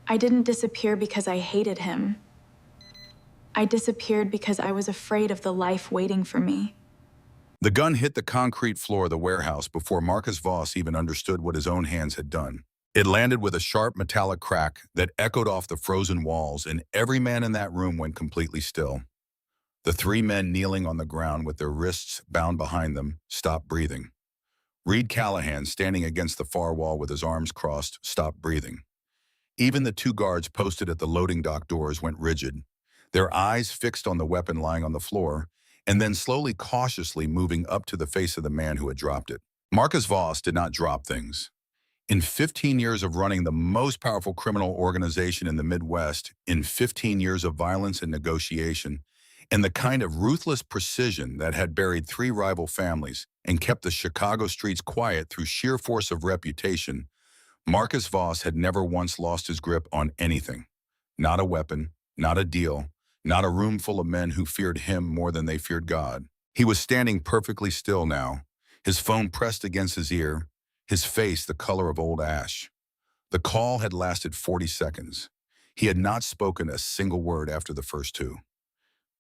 I didn't disappear because I hated him. I disappeared because I was afraid of the life waiting for me. The gun hit the concrete floor of the warehouse before Marcus Voss even understood what his own hands had done. It landed with a sharp metallic crack that echoed off the frozen walls, and every man in that room went completely still. The three men kneeling on the ground with their wrists bound behind them stopped breathing. Reed Callahan, standing against the far wall with his arms crossed, stopped breathing. Even the two guards posted at the loading dock doors went rigid, their eyes fixed on the weapon lying on the floor, and then slowly, cautiously moving up to the face of the man who had dropped it. Marcus Voss did not drop things. In 15 years of running the most powerful criminal organization in the Midwest, in 15 years of violence and negotiation, and the kind of ruthless precision that had buried three rival families and kept the Chicago streets quiet through sheer force of reputation, Marcus Voss had never once lost his grip on anything. Not a weapon, not a deal, not a room full of men who feared him more than they feared God. He was standing perfectly still now, his phone pressed against his ear, his face the color of old ash. The call had lasted 40 seconds. He had not spoken a single word after the first two.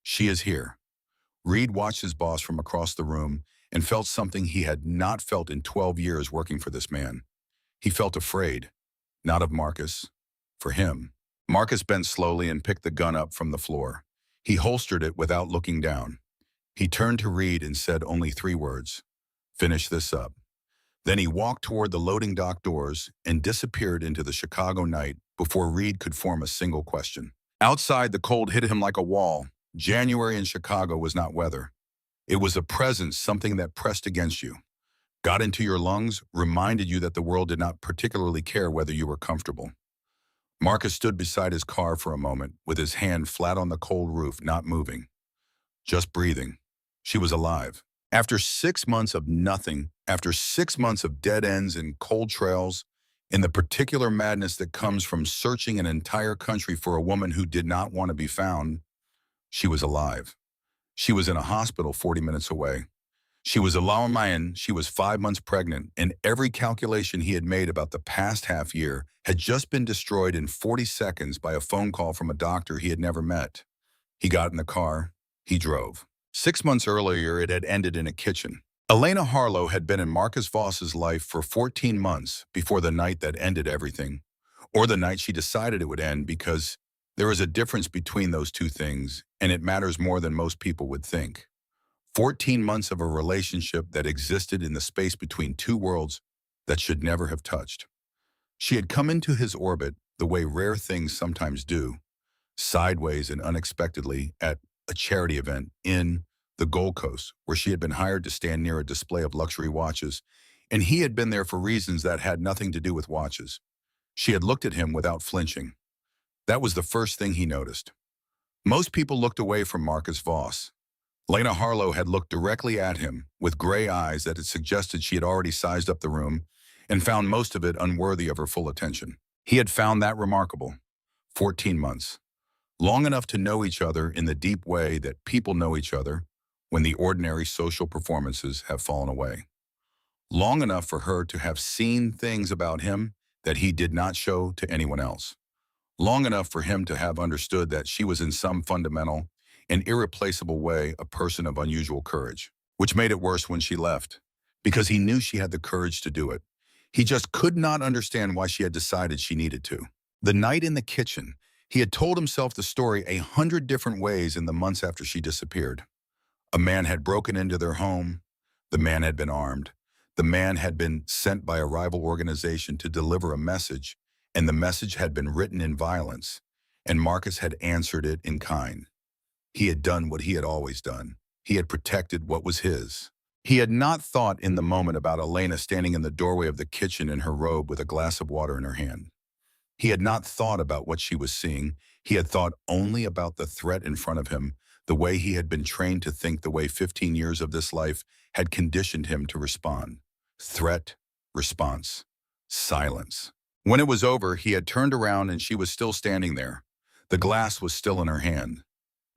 She is here. Reed watched his boss from across the room and felt something he had not felt in 12 years working for this man. He felt afraid, not of Marcus, for him. Marcus bent slowly and picked the gun up from the floor. He holstered it without looking down. He turned to Reed and said only 3 words, "Finish this up." Then he walked toward the loading dock doors and disappeared into the Chicago night before Reed could form a single question. Outside, the cold hit him like a wall. January in Chicago was not weather. It was a presence, something that pressed against you, got into your lungs, reminded you that the world did not particularly care whether you were comfortable. Marcus stood beside his car for a moment, with his hand flat on the cold roof, not moving, just breathing. She was alive. After 6 months of nothing, after 6 months of dead ends and cold trails, in the particular madness that comes from searching an entire country for a woman who did not want to be found, she was alive. She was in a hospital 40 minutes away. She was a Mayan, she was 5 months pregnant, and every calculation he had made about the past half year had just been destroyed in 40 seconds by a phone call from a doctor he had never met. He got in the car, he drove. 6 months earlier, it had ended in a kitchen. Elena Harlow had been in Marcus Voss's life for 14 months before the night that ended everything, or the night she decided it would end, because there is a difference between those two things, and it matters more than most people would think. 14 months of a relationship that existed in the space between two worlds that should never have touched. She had come into his orbit the way rare things sometimes do, sideways and unexpectedly at a charity event in the Gold Coast, where she had been hired to stand near a display of luxury watches, and he had been there for reasons that had nothing to do with watches. She had looked at him without flinching. That was the first thing he noticed. Most people looked away from Marcus Voss. Lena Harlow had looked directly at him with gray eyes that had suggested she had already sized up the room and found most of it unworthy of her full attention. He had found that remarkable. 14 months. Long enough to know each other in the deep way that people know each other when the ordinary social performances have fallen away. Long enough for her to have seen things about him that he did not show to anyone else. Long enough for him to have understood that she was in some fundamental and irreplaceable way a person of unusual courage, which made it worse when she left, because he knew she had the courage to do it. He just could not understand why she had decided she needed to. The night in the kitchen, he had told himself the story 100 different ways in the months after she disappeared. A man had broken into their home. The man had been armed. The man had been sent by a rival organization to deliver a message, and the message had been written in violence, and Marcus had answered it in kind. He had done what he had always done. He had protected what was his. He had not thought in the moment about Elena standing in the doorway of the kitchen in her robe with a glass of water in her hand. He had not thought about what she was seeing. He had thought only about the threat in front of him, the way he had been trained to think, the way 15 years of this life had conditioned him to respond. Threat, response, silence. When it was over, he had turned around and she was still standing there. The glass was still in her hand.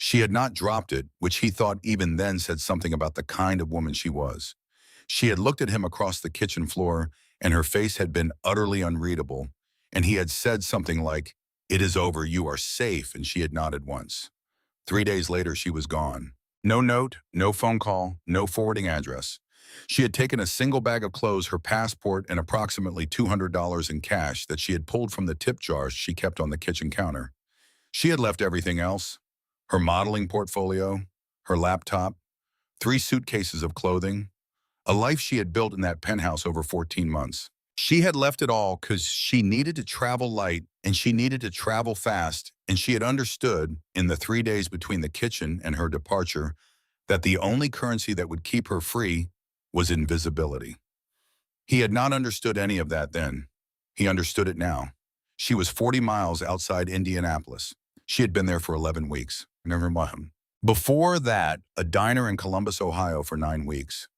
She had not dropped it, which he thought even then said something about the kind of woman she was. She had looked at him across the kitchen floor, and her face had been utterly unreadable, and he had said something like, "It is over, you are safe," and she had nodded once. 3 days later, she was gone. No note, no phone call, no forwarding address. She had taken a single bag of clothes, her passport, and approximately $200 in cash that she had pulled from the tip jars she kept on the kitchen counter. She had left everything else: her modeling portfolio, her laptop, 3 suitcases of clothing, a life she had built in that penthouse over 14 months. She had left it all because she needed to travel light and she needed to travel fast, and she had understood in the 3 days between the kitchen and her departure that the only currency that would keep her free was invisibility. He had not understood any of that then. He understood it now. She was 40 miles outside Indianapolis. She had been there for 11 weeks. Never mind. Before that, a diner in Columbus, Ohio for 9 weeks.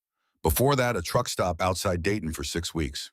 Before that, a truck stop outside Dayton for 6 weeks.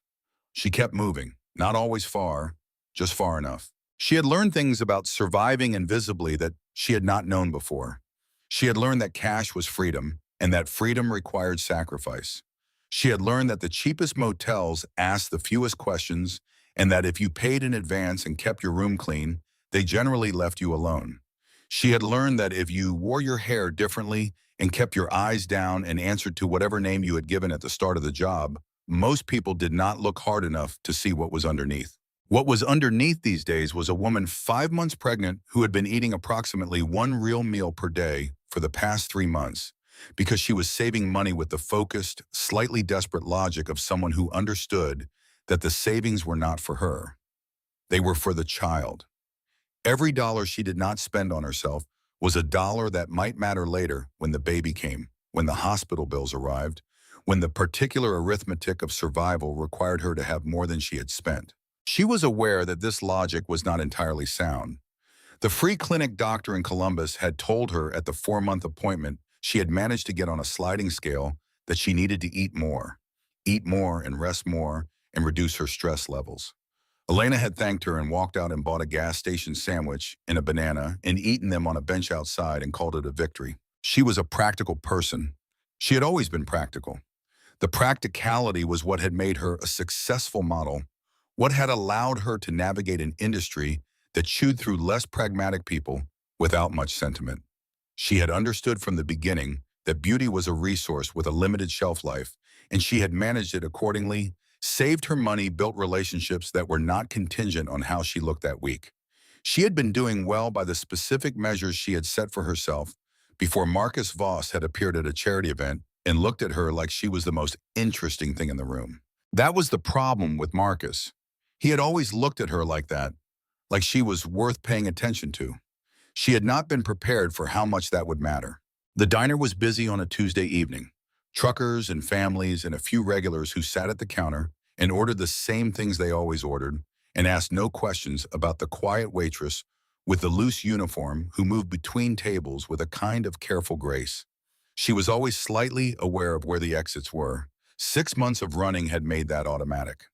She kept moving, not always far, just far enough. She had learned things about surviving invisibly that she had not known before. She had learned that cash was freedom, and that freedom required sacrifice. She had learned that the cheapest motels asked the fewest questions, and that if you paid in advance and kept your room clean, they generally left you alone. She had learned that if you wore your hair differently and kept your eyes down and answered to whatever name you had given at the start of the job, most people did not look hard enough to see what was underneath. What was underneath these days was a woman 5 months pregnant who had been eating approximately one real meal per day for the past 3 months because she was saving money with the focused, slightly desperate logic of someone who understood that the savings were not for her. They were for the child. Every dollar she did not spend on herself was a dollar that might matter later when the baby came, when the hospital bills arrived, when the particular arithmetic of survival required her to have more than she had spent. She was aware that this logic was not entirely sound. The free clinic doctor in Columbus had told her at the 4-month appointment she had managed to get on a sliding scale that she needed to eat more and rest more and reduce her stress levels. Elena had thanked her and walked out and bought a gas station sandwich and a banana and eaten them on a bench outside and called it a victory. She was a practical person. She had always been practical. The practicality was what had made her a successful model, what had allowed her to navigate an industry that chewed through less pragmatic people without much sentiment. She had understood from the beginning that beauty was a resource with a limited shelf life, and she had managed it accordingly, saved her money, built relationships that were not contingent on how she looked that week. She had been doing well by the specific measures she had set for herself before Marcus Voss had appeared at a charity event and looked at her like she was the most interesting thing in the room. That was the problem with Marcus. He had always looked at her like that, like she was worth paying attention to. She had not been prepared for how much that would matter. The diner was busy on a Tuesday evening. Truckers and families and a few regulars who sat at the counter and ordered the same things they always ordered and asked no questions about the quiet waitress with the loose uniform who moved between tables with a kind of careful grace. She was always slightly aware of where the exits were. 6 months of running had made that automatic.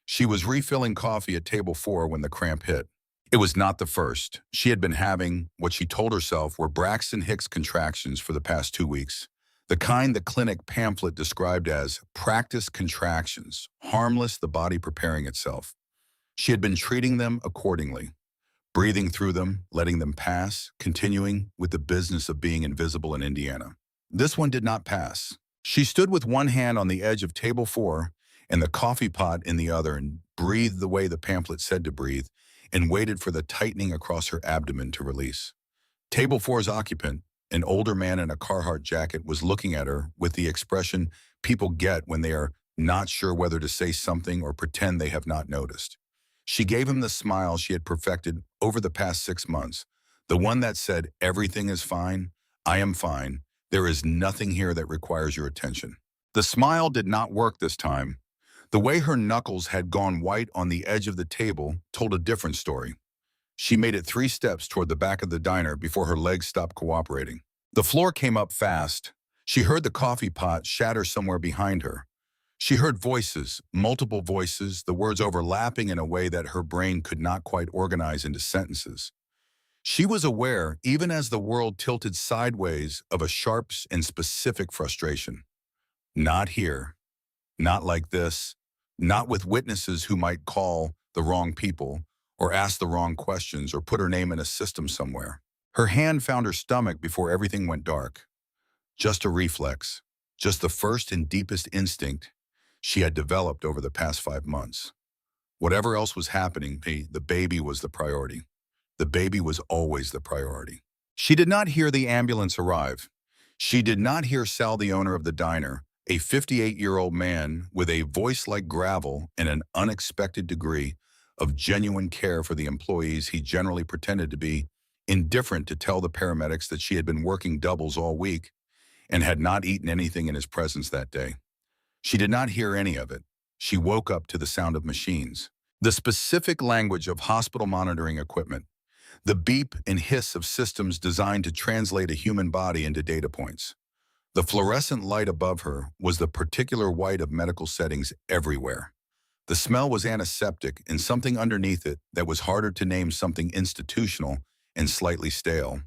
She was refilling coffee at table 4 when the cramp hit. It was not the first. She had been having what she told herself were Braxton Hicks contractions for the past 2 weeks. The kind the clinic pamphlet described as practice contractions, harmless, the body preparing itself. She had been treating them accordingly, breathing through them, letting them pass, continuing with the business of being invisible in Indiana. This one did not pass. She stood with one hand on the edge of table 4 and the coffee pot in the other and breathed the way the pamphlet said to breathe and waited for the tightening across her abdomen to release. Table 4's occupant, an older man in a Carhartt jacket, was looking at her with the expression people get when they are not sure whether to say something or pretend they have not noticed. She gave him the smile she had perfected over the past 6 months, the one that said, "Everything is fine, I am fine, there is nothing here that requires your attention." The smile did not work this time. The way her knuckles had gone white on the edge of the table told a different story. She made it 3 steps toward the back of the diner before her legs stopped cooperating. The floor came up fast. She heard the coffee pot shatter somewhere behind her. She heard voices, multiple voices, the words overlapping in a way that her brain could not quite organize into sentences. She was aware, even as the world tilted sideways, of a sharp and specific frustration. Not here. Not like this. Not with witnesses who might call the wrong people, or asked the wrong questions, or put her name in a system somewhere. Her hand found her stomach before everything went dark. Just a reflex, just the first and deepest instinct she had developed over the past 5 months. Whatever else was happening, the baby was the priority. The baby was always the priority. She did not hear the ambulance arrive. She did not hear Sal, the owner of the diner, a 58-year-old man with a voice like gravel and an unexpected degree of genuine care for the employees. He generally pretended to be indifferent, to tell the paramedics that she had been working doubles all week and had not eaten anything in his presence that day. She did not hear any of it. She woke up to the sound of machines, the specific language of hospital monitoring equipment, the beep and hiss of systems designed to translate a human body into data points. The fluorescent light above her was the particular white of medical settings everywhere. The smell was antiseptic, and something underneath it that was harder to name, something institutional and slightly stale.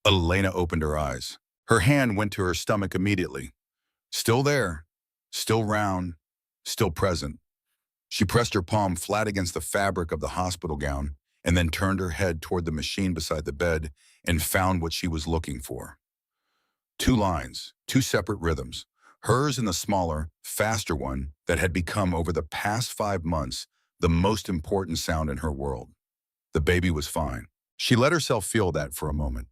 Elena opened her eyes. Her hand went to her stomach immediately. Still there, still round, still present. She pressed her palm flat against the fabric of the hospital gown and then turned her head toward the machine beside the bed and found what she was looking for. Two lines, two separate rhythms, hers and the smaller, faster one that had become, over the past 5 months, the most important sound in her world. The baby was fine. She let herself feel that for a moment.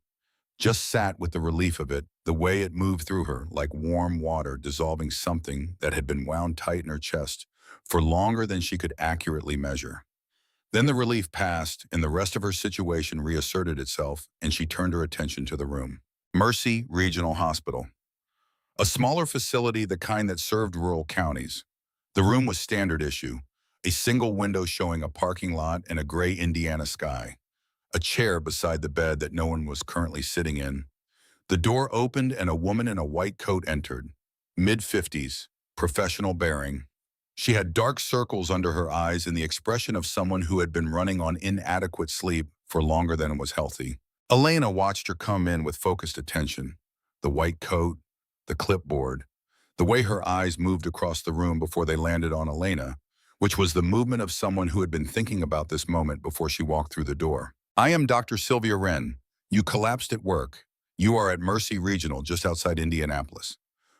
Just sat with the relief of it, the way it moved through her like warm water dissolving something that had been wound tight in her chest for longer than she could accurately measure. Then the relief passed, and the rest of her situation reasserted itself, and she turned her attention to the room. Mercy Regional Hospital. A smaller facility, the kind that served rural counties. The room was standard issue, a single window showing a parking lot and a gray Indiana sky. A chair beside the bed that no one was currently sitting in. The door opened and a woman in a white coat entered. Mid-50s, professional bearing. She had dark circles under her eyes and the expression of someone who had been running on inadequate sleep for longer than was healthy. Elena watched her come in with focused attention. The white coat, the clipboard, the way her eyes moved across the room before they landed on Elena, which was the movement of someone who had been thinking about this moment before she walked through the door. I am Dr. Sylvia Wren. You collapsed at work. You are at Mercy Regional, just outside Indianapolis.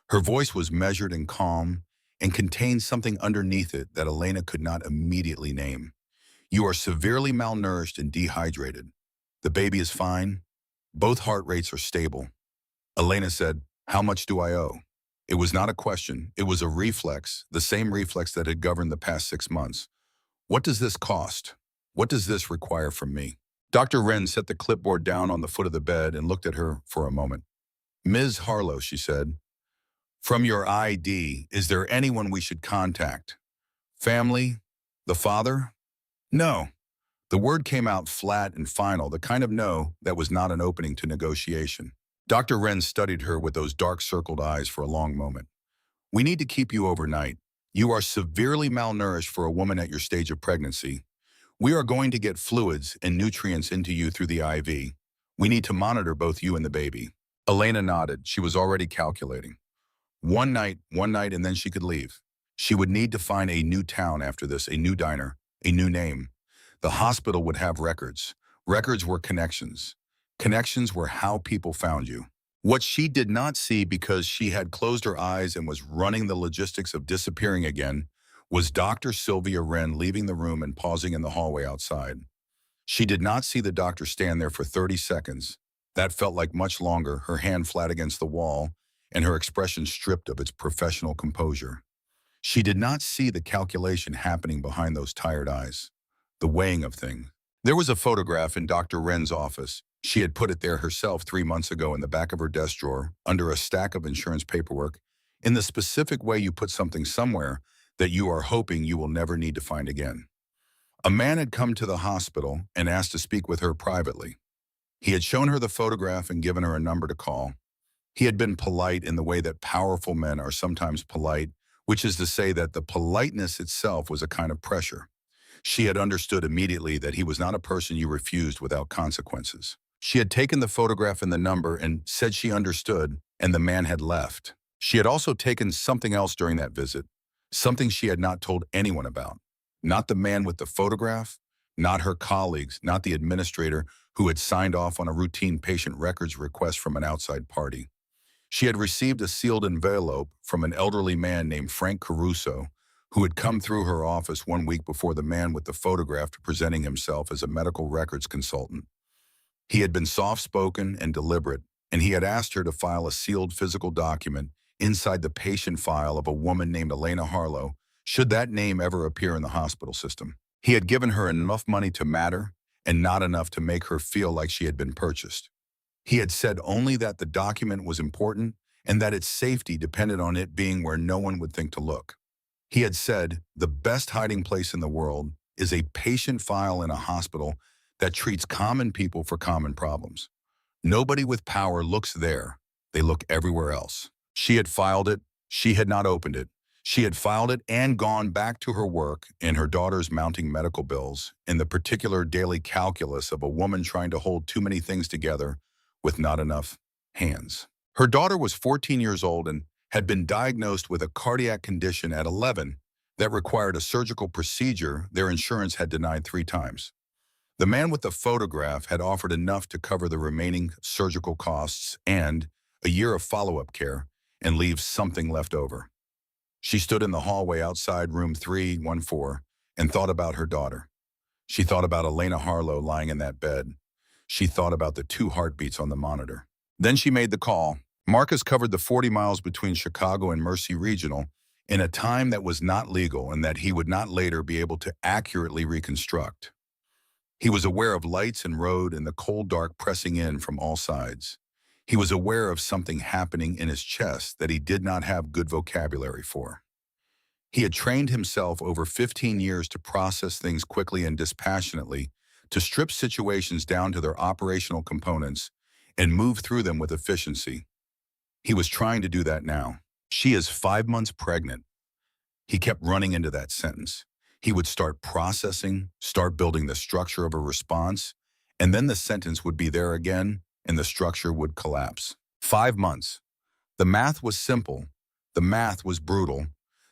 Her voice was measured and calm and contained something underneath it that Elena could not immediately name. You are severely malnourished and dehydrated. The baby is fine. Both heart rates are stable. Elena said, "How much do I owe?" It was not a question. It was a reflex, the same reflex that had governed the past 6 months. What does this cost? What does this require from me? Dr. Wren set the clipboard down on the foot of the bed and looked at her for a moment. "Ms. Harlow," she said, "from your ID, is there anyone we should contact? Family? The father?" "No." The word came out flat and final, the kind of no that was not an opening to negotiation. Dr. Wren studied her with those dark circled eyes for a long moment. "We need to keep you overnight. You are severely malnourished for a woman at your stage of pregnancy. We are going to get fluids and nutrients into you through the IV. We need to monitor both you and the baby." Elena nodded. She was already calculating. One night, and then she could leave. She would need to find a new town after this, a new diner, a new name. The hospital would have records. Records were connections. Connections were how people found you. What she did not see, because she had closed her eyes and was running the logistics of disappearing again, was Dr. Sylvia Wren leaving the room and pausing in the hallway outside. She did not see the doctor stand there for 30 seconds. That felt like much longer, her hand flat against the wall, and her expression stripped of its professional composure. She did not see the calculation happening behind those tired eyes, the weighing of things. There was a photograph in Dr. Wren's office. She had put it there herself 3 months ago in the back of her desk drawer, under a stack of insurance paperwork, in the specific way you put something somewhere that you are hoping you will never need to find again. A man had come to the hospital and asked to speak with her privately. He had shown her the photograph and given her a number to call. He had been polite in the way that powerful men are sometimes polite, which is to say that the politeness itself was a kind of pressure. She had understood immediately that he was not a person you refused without consequences. She had taken the photograph and the number and said she understood, and the man had left. She had also taken something else during that visit, something she had not told anyone about. Not the man with the photograph, not her colleagues, not the administrator who had signed off on a routine patient records request from an outside party. She had received a sealed envelope from an elderly man named Frank Caruso, who had come through her office 1 week before the man with the photograph presenting himself as a medical records consultant. He had been soft-spoken and deliberate, and he had asked her to file a sealed physical document inside the patient file of a woman named Elena Harlow, should that name ever appear in the hospital system. He had given her enough money to matter and not enough to make her feel like she had been purchased. He had said only that the document was important and that its safety depended on it being where no one would think to look. He had said the best hiding place in the world is a patient file in a hospital that treats common people for common problems. Nobody with power looks there. They look everywhere else. She had filed it. She had not opened it. She had filed it and gone back to her work in her daughter's mounting medical bills, in the particular daily calculus of a woman trying to hold too many things together with not enough hands. Her daughter was 14 years old and had been diagnosed with a cardiac condition at 11 that required a surgical procedure their insurance had denied 3 times. The man with the photograph had offered enough to cover the remaining surgical costs and a year of follow-up care and leave something left over. She stood in the hallway outside room 314 and thought about her daughter. She thought about Elena Harlow lying in that bed. She thought about the 2 heartbeats on the monitor. Then she made the call. Marcus covered the 40 miles between Chicago and Mercy Regional in a time that was not legal and that he would not later be able to accurately reconstruct. He was aware of lights and road and the cold dark pressing in from all sides. He was aware of something happening in his chest that he did not have good vocabulary for. He had trained himself over 15 years to process things quickly and dispassionately, to strip situations down to their operational components and move through them with efficiency. He was trying to do that now. She is 5 months pregnant. He kept running into that sentence. He would start processing, start building the structure of a response, and then the sentence would be there again, and the structure would collapse. 5 months. The math was simple. The math was brutal.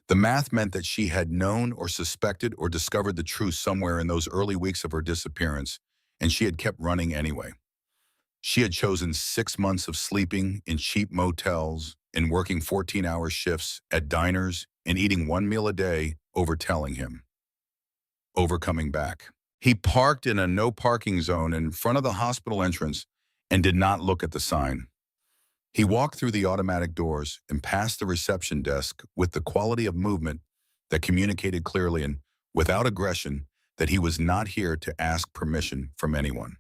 The math meant that she had known or suspected or discovered the truth somewhere in those early weeks of her disappearance, and she had kept running anyway. She had chosen 6 months of sleeping in cheap motels, in working 14-hour shifts at diners, and eating 1 meal a day over telling him. Over coming back. He parked in a no parking zone in front of the hospital entrance and did not look at the sign. He walked through the automatic doors and past the reception desk with the quality of movement that communicated clearly and without aggression that he was not here to ask permission from anyone.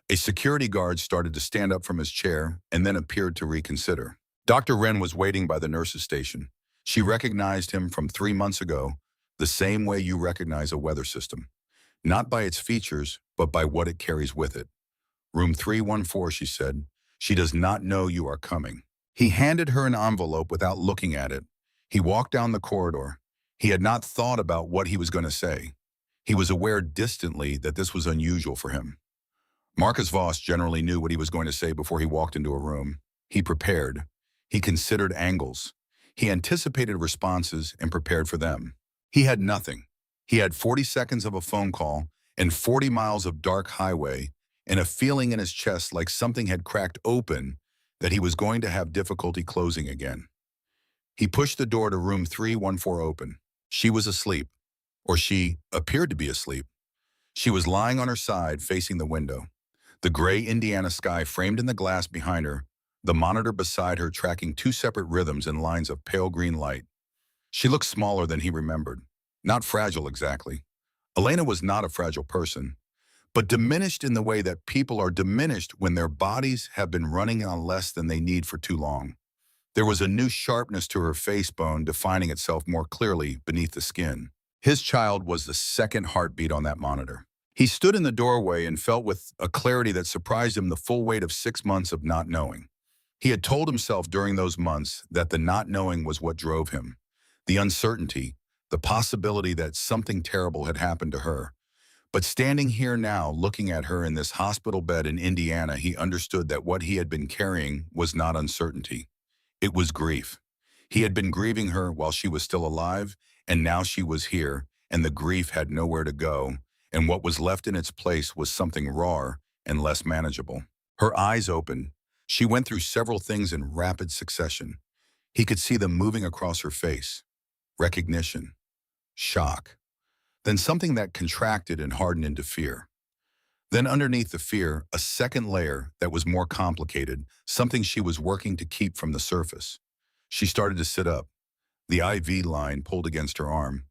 A security guard started to stand up from his chair and then appeared to reconsider. Dr. Wren was waiting by the nurse's station. She recognized him from 3 months ago, the same way you recognize a weather system. Not by its features, but by what it carries with it. Room 314, she said. She does not know you are coming. He handed her an envelope without looking at it. He walked down the corridor. He had not thought about what he was going to say. He was aware distantly that this was unusual for him. Marcus Voss generally knew what he was going to say before he walked into a room. He prepared. He considered angles. He anticipated responses and prepared for them. He had nothing. He had 40 seconds of a phone call and 40 miles of dark highway and a feeling in his chest like something had cracked open that he was going to have difficulty closing again. He pushed the door to room 314 open. She was asleep, or she appeared to be asleep. She was lying on her side facing the window. The gray Indiana sky framed in the glass behind her, the monitor beside her tracking 2 separate rhythms in lines of pale green light. She looked smaller than he remembered. Not fragile exactly. Elena was not a fragile person, but diminished in the way that people are diminished when their bodies have been running on less than they need for too long. There was a new sharpness to her face bone defining itself more clearly beneath the skin. His child was the second heartbeat on that monitor. He stood in the doorway and felt with a clarity that surprised him the full weight of 6 months of not knowing. He had told himself during those months that the not knowing was what drove him. The uncertainty, the possibility that something terrible had happened to her. But standing here now, looking at her in this hospital bed in Indiana, he understood that what he had been carrying was not uncertainty. It was grief. He had been grieving her while she was still alive, and now she was here, and the grief had nowhere to go. and what was left in its place was something rawer and less manageable. Her eyes opened. She went through several things in rapid succession. He could see them moving across her face. Recognition, shock, then something that contracted and hardened into fear. Then underneath the fear, a second layer that was more complicated, something she was working to keep from the surface. She started to sit up, the IV line pulled against her arm.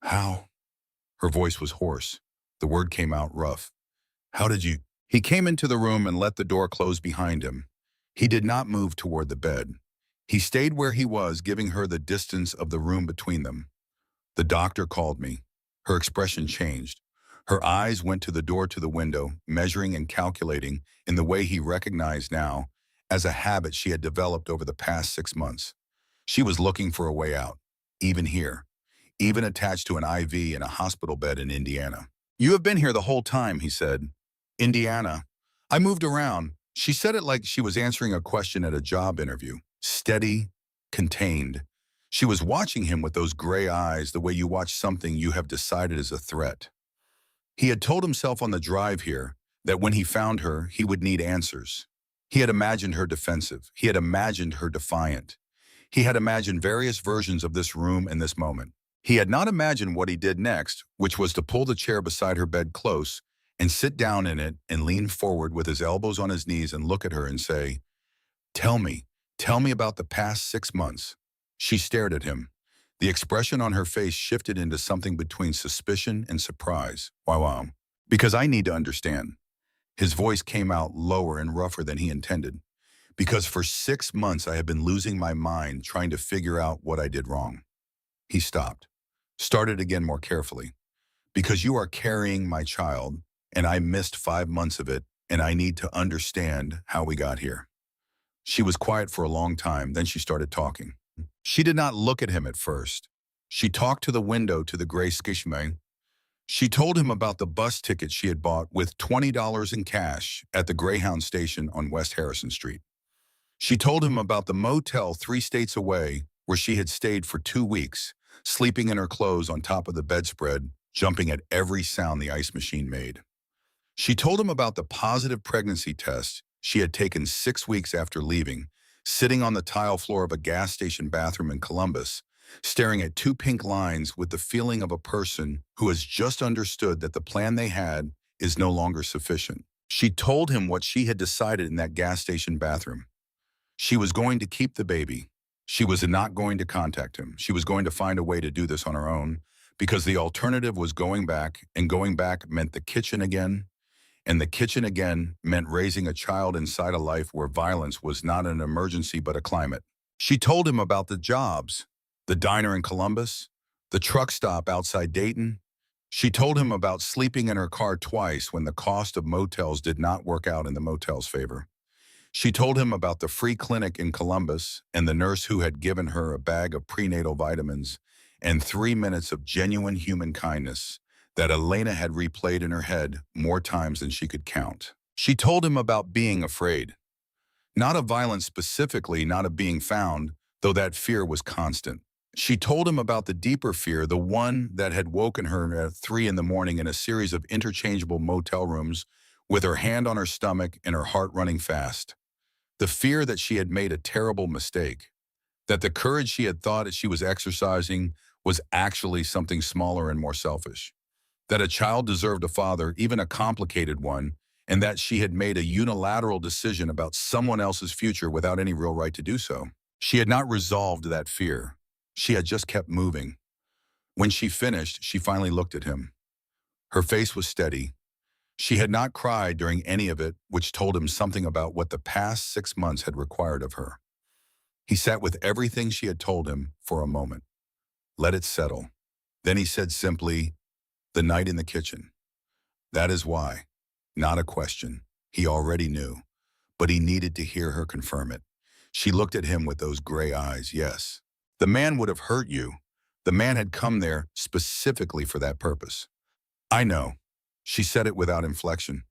How? Her voice was hoarse. The word came out rough. How did you? He came into the room and let the door close behind him. He did not move toward the bed. He stayed where he was, giving her the distance of the room between them. The doctor called me. Her expression changed. Her eyes went to the door to the window, measuring and calculating in the way he recognized now as a habit she had developed over the past 6 months. She was looking for a way out, even here, even attached to an IV in a hospital bed in Indiana. You have been here the whole time, he said. Indiana. I moved around. She said it like she was answering a question at a job interview. Steady, contained. She was watching him with those gray eyes, the way you watch something you have decided is a threat. He had told himself on the drive here that when he found her, he would need answers. He had imagined her defensive. He had imagined her defiant. He had imagined various versions of this room and this moment. He had not imagined what he did next, which was to pull the chair beside her bed close and sit down in it and lean forward with his elbows on his knees and look at her and say, tell me about the past 6 months. She stared at him. The expression on her face shifted into something between suspicion and surprise. Wow. Because I need to understand. His voice came out lower and rougher than he intended. Because for 6 months I have been losing my mind trying to figure out what I did wrong. He stopped, started again more carefully. Because you are carrying my child, and I missed 5 months of it, and I need to understand how we got here. She was quiet for a long time, then she started talking. She did not look at him at first. She talked to the window to the gray skishme. She told him about the bus ticket she had bought with $20 in cash at the Greyhound station on West Harrison Street. She told him about the motel 3 states away where she had stayed for 2 weeks, sleeping in her clothes on top of the bedspread, jumping at every sound the ice machine made. She told him about the positive pregnancy test she had taken 6 weeks after leaving, sitting on the tile floor of a gas station bathroom in Columbus, staring at 2 pink lines with the feeling of a person who has just understood that the plan they had is no longer sufficient. She told him what she had decided in that gas station bathroom. She was going to keep the baby. She was not going to contact him. She was going to find a way to do this on her own, because the alternative was going back, and going back meant the kitchen again, and the kitchen again meant raising a child inside a life where violence was not an emergency but a climate. She told him about the jobs, the diner in Columbus, the truck stop outside Dayton. She told him about sleeping in her car twice when the cost of motels did not work out in the motel's favor. She told him about the free clinic in Columbus and the nurse who had given her a bag of prenatal vitamins and 3 minutes of genuine human kindness that Elena had replayed in her head more times than she could count. She told him about being afraid. Not of violence specifically, not of being found, though that fear was constant. She told him about the deeper fear, the one that had woken her at 3 in the morning in a series of interchangeable motel rooms with her hand on her stomach and her heart running fast. The fear that she had made a terrible mistake, that the courage she had thought she was exercising was actually something smaller and more selfish, that a child deserved a father, even a complicated one, and that she had made a unilateral decision about someone else's future without any real right to do so. She had not resolved that fear. She had just kept moving. When she finished, she finally looked at him. Her face was steady. She had not cried during any of it, which told him something about what the past 6 months had required of her. He sat with everything she had told him for a moment. Let it settle. Then he said simply, the night in the kitchen. That is why. Not a question. He already knew, but he needed to hear her confirm it. She looked at him with those gray eyes. Yes. The man would have hurt you. The man had come there specifically for that purpose. I know. She said it without inflection.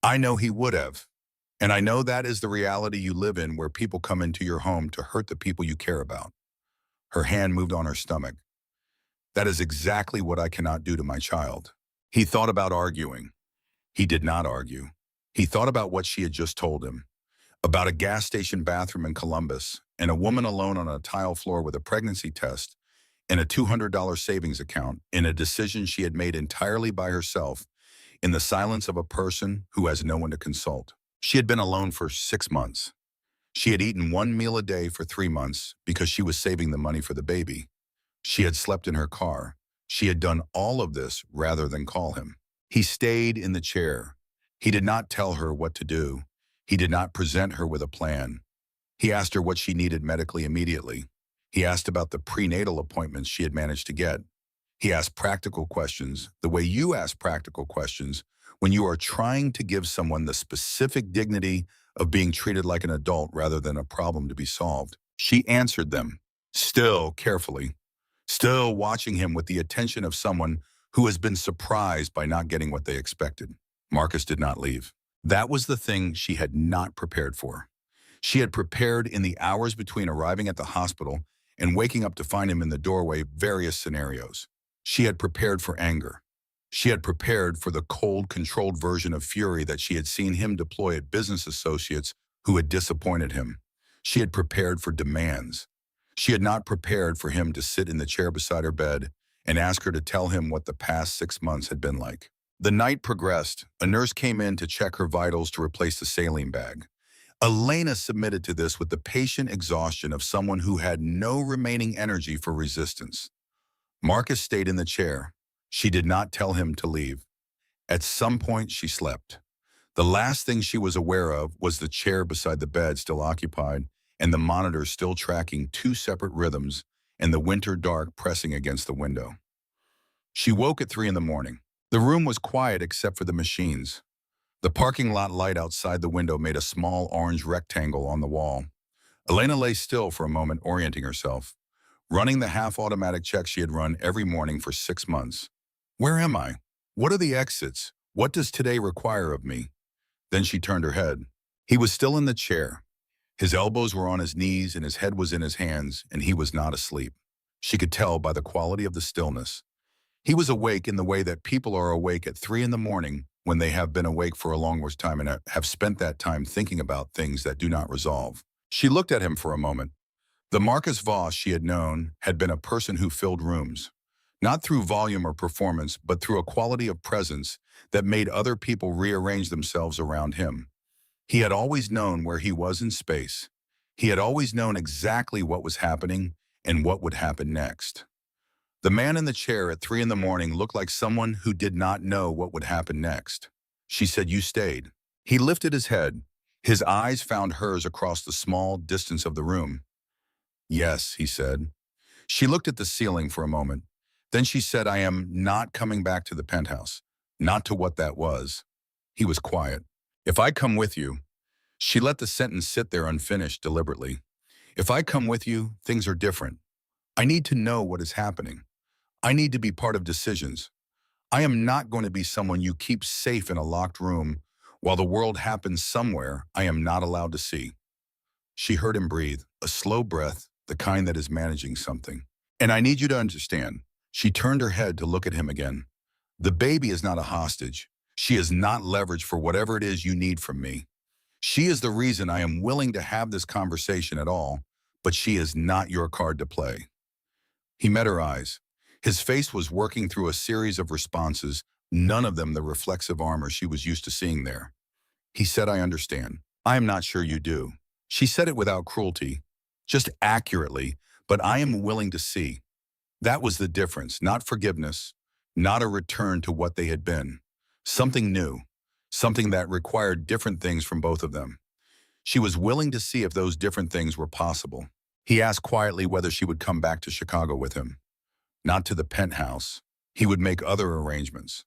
I know he would have. And I know that is the reality you live in, where people come into your home to hurt the people you care about. Her hand moved on her stomach. That is exactly what I cannot do to my child. He thought about arguing. He did not argue. He thought about what she had just told him, about a gas station bathroom in Columbus and a woman alone on a tile floor with a pregnancy test and a $200 savings account in a decision she had made entirely by herself in the silence of a person who has no one to consult. She had been alone for 6 months. She had eaten one meal a day for 3 months because she was saving the money for the baby. She had slept in her car. She had done all of this rather than call him. He stayed in the chair. He did not tell her what to do. He did not present her with a plan. He asked her what she needed medically immediately. He asked about the prenatal appointments she had managed to get. He asked practical questions, the way you ask practical questions when you are trying to give someone the specific dignity of being treated like an adult rather than a problem to be solved. She answered them, still carefully, still watching him with the attention of someone who has been surprised by not getting what they expected. Marcus did not leave. That was the thing she had not prepared for. She had prepared in the hours between arriving at the hospital and waking up to find him in the doorway various scenarios. She had prepared for anger. She had prepared for the cold, controlled version of fury that she had seen him deploy at business associates who had disappointed him. She had prepared for demands. She had not prepared for him to sit in the chair beside her bed and ask her to tell him what the past 6 months had been like. The night progressed. A nurse came in to check her vitals to replace the saline bag. Elena submitted to this with the patient exhaustion of someone who had no remaining energy for resistance. Marcus stayed in the chair. She did not tell him to leave. At some point, she slept. The last thing she was aware of was the chair beside the bed still occupied and the monitor still tracking 2 separate rhythms and the winter dark pressing against the window. She woke at 3 in the morning. The room was quiet except for the machines. The parking lot light outside the window made a small orange rectangle on the wall. Elena lay still for a moment, orienting herself, running the half-automatic check she had run every morning for 6 months. Where am I? What are the exits? What does today require of me? Then she turned her head. He was still in the chair. His elbows were on his knees and his head was in his hands, and he was not asleep. She could tell by the quality of the stillness. He was awake in the way that people are awake at 3 in the morning when they have been awake for a long time and have spent that time thinking about things that do not resolve. She looked at him for a moment. The Marcus Voss she had known had been a person who filled rooms, not through volume or performance, but through a quality of presence that made other people rearrange themselves around him. He had always known where he was in space. He had always known exactly what was happening and what would happen next. The man in the chair at 3 in the morning looked like someone who did not know what would happen next. She said, "You stayed." He lifted his head. His eyes found hers across the small distance of the room. "Yes," he said. She looked at the ceiling for a moment. Then she said, "I am not coming back to the penthouse. Not to what that was." He was quiet. "If I come with you," she let the sentence sit there unfinished deliberately. "If I come with you, things are different. I need to know what is happening. I need to be part of decisions. I am not going to be someone you keep safe in a locked room while the world happens somewhere I am not allowed to see." She heard him breathe, a slow breath, the kind that is managing something. "And I need you to understand." She turned her head to look at him again. "The baby is not a hostage. She is not leverage for whatever it is you need from me. She is the reason I am willing to have this conversation at all, but she is not your card to play." He met her eyes. His face was working through a series of responses, none of them the reflexive armor she was used to seeing there. He said, "I understand. I am not sure you do." She said it without cruelty, just accurately, "But I am willing to see." That was the difference, not forgiveness, not a return to what they had been. Something new, something that required different things from both of them. She was willing to see if those different things were possible. He asked quietly whether she would come back to Chicago with him. Not to the penthouse. He would make other arrangements.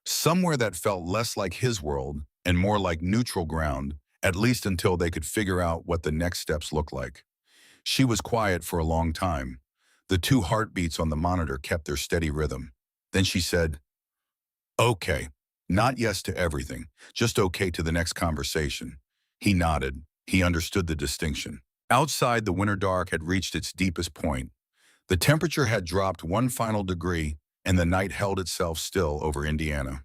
Somewhere that felt less like his world and more like neutral ground, at least until they could figure out what the next steps looked like. She was quiet for a long time. The 2 heartbeats on the monitor kept their steady rhythm. Then she said, "Okay, not yes to everything, just okay to the next conversation." He nodded. He understood the distinction. Outside, the winter dark had reached its deepest point. The temperature had dropped 1 final degree, and the night held itself still over Indiana.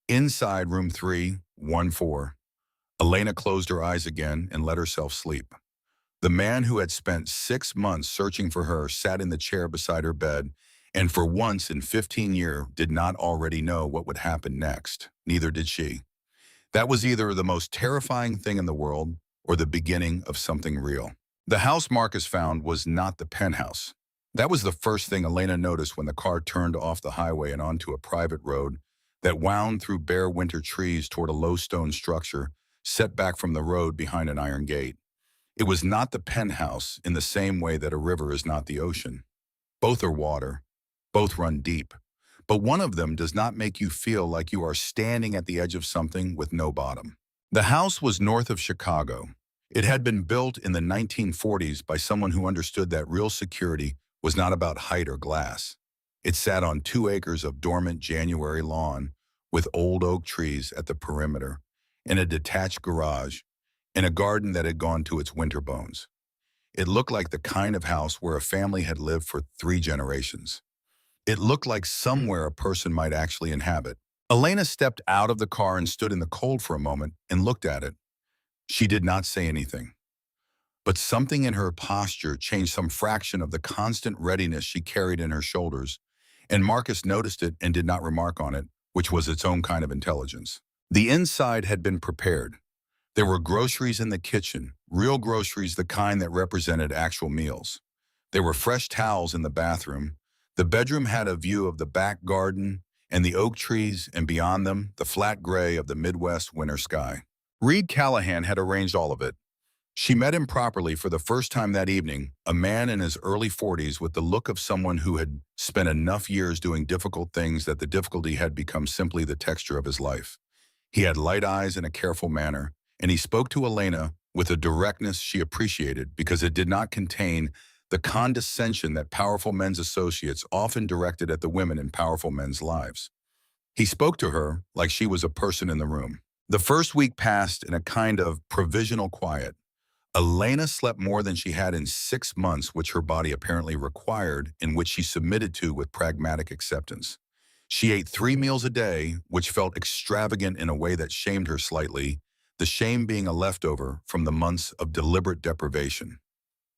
Inside room 314, Elena closed her eyes again and let herself sleep. The man who had spent 6 months searching for her sat in the chair beside her bed, and for once in 15 years did not already know what would happen next. Neither did she. That was either the most terrifying thing in the world or the beginning of something real. The house Marcus found was not the penthouse. That was the first thing Elena noticed when the car turned off the highway and onto a private road that wound through bare winter trees toward a low stone structure set back from the road behind an iron gate. It was not the penthouse in the same way that a river is not the ocean. Both are water. Both run deep. But one of them does not make you feel like you are standing at the edge of something with no bottom. The house was north of Chicago. It had been built in the 1940s by someone who understood that real security was not about height or glass. It sat on 2 acres of dormant January lawn with old oak trees at the perimeter, in a detached garage, in a garden that had gone to its winter bones. It looked like the kind of house where a family had lived for 3 generations. It looked like somewhere a person might actually inhabit. Elena stepped out of the car and stood in the cold for a moment and looked at it. She did not say anything. But something in her posture changed some fraction of the constant readiness she carried in her shoulders, and Marcus noticed it and did not remark on it, which was its own kind of intelligence. The inside had been prepared. There were groceries in the kitchen, real groceries, the kind that represented actual meals. There were fresh towels in the bathroom. The bedroom had a view of the back garden and the oak trees, and beyond them, the flat gray of the Midwest winter sky. Reed Callahan had arranged all of it. She met him properly for the first time that evening, a man in his early 40s with the look of someone who had spent enough years doing difficult things that the difficulty had become simply the texture of his life. He had light eyes and a careful manner, and he spoke to Elena with a directness she appreciated because it did not contain the condescension that powerful men's associates often directed at the women in powerful men's lives. He spoke to her like she was a person in the room. The first week passed in a kind of provisional quiet. Elena slept more than she had in 6 months, which her body apparently required, and which she submitted to with pragmatic acceptance. She ate 3 meals a day, which felt extravagant in a way that shamed her slightly, the shame being a leftover from the months of deliberate deprivation.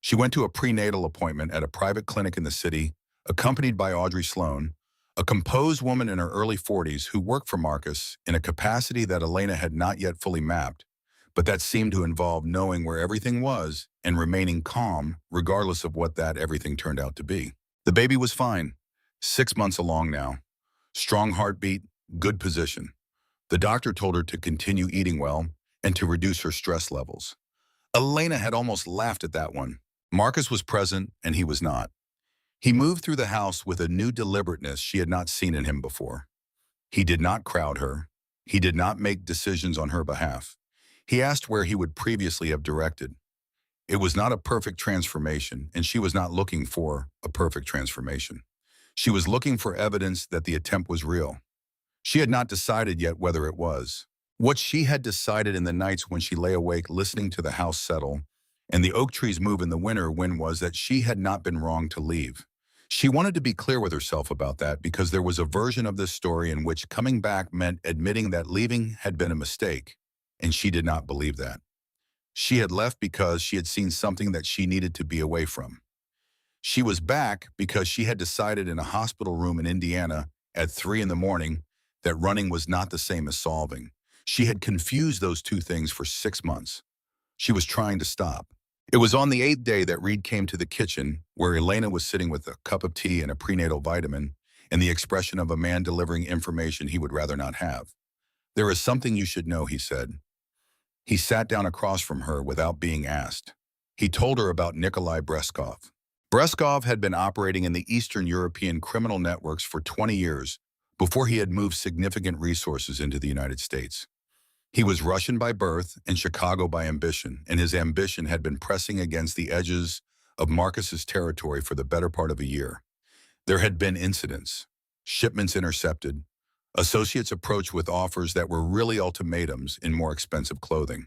She went to a prenatal appointment at a private clinic in the city, accompanied by Audrey Sloan, a composed woman in her early 40s who worked for Marcus in a capacity that Elena had not yet fully mapped, but that seemed to involve knowing where everything was and remaining calm regardless of what that everything turned out to be. The baby was fine, 6 months along now. Strong heartbeat, good position. The doctor told her to continue eating well and to reduce her stress levels. Elena had almost laughed at that one. Marcus was present and he was not. He moved through the house with a new deliberateness she had not seen in him before. He did not crowd her. He did not make decisions on her behalf. He asked where he would previously have directed. It was not a perfect transformation, and she was not looking for a perfect transformation. She was looking for evidence that the attempt was real. She had not decided yet whether it was. What she had decided in the nights when she lay awake listening to the house settle and the oak trees move in the winter wind was that she had not been wrong to leave. She wanted to be clear with herself about that because there was a version of this story in which coming back meant admitting that leaving had been a mistake, and she did not believe that. She had left because she had seen something that she needed to be away from. She was back because she had decided in a hospital room in Indiana at 3 in the morning that running was not the same as solving. She had confused those two things for 6 months. She was trying to stop. It was on the 8th day that Reed came to the kitchen, where Elena was sitting with a cup of tea and a prenatal vitamin, and the expression of a man delivering information he would rather not have. "There is something you should know," he said. He sat down across from her without being asked. He told her about Nikolai Breskov. Breskov had been operating in the Eastern European criminal networks for 20 years before he had moved significant resources into the United States. He was Russian by birth and Chicago by ambition, and his ambition had been pressing against the edges of Marcus's territory for the better part of a year. There had been incidents, shipments intercepted, associates approached with offers that were really ultimatums in more expensive clothing.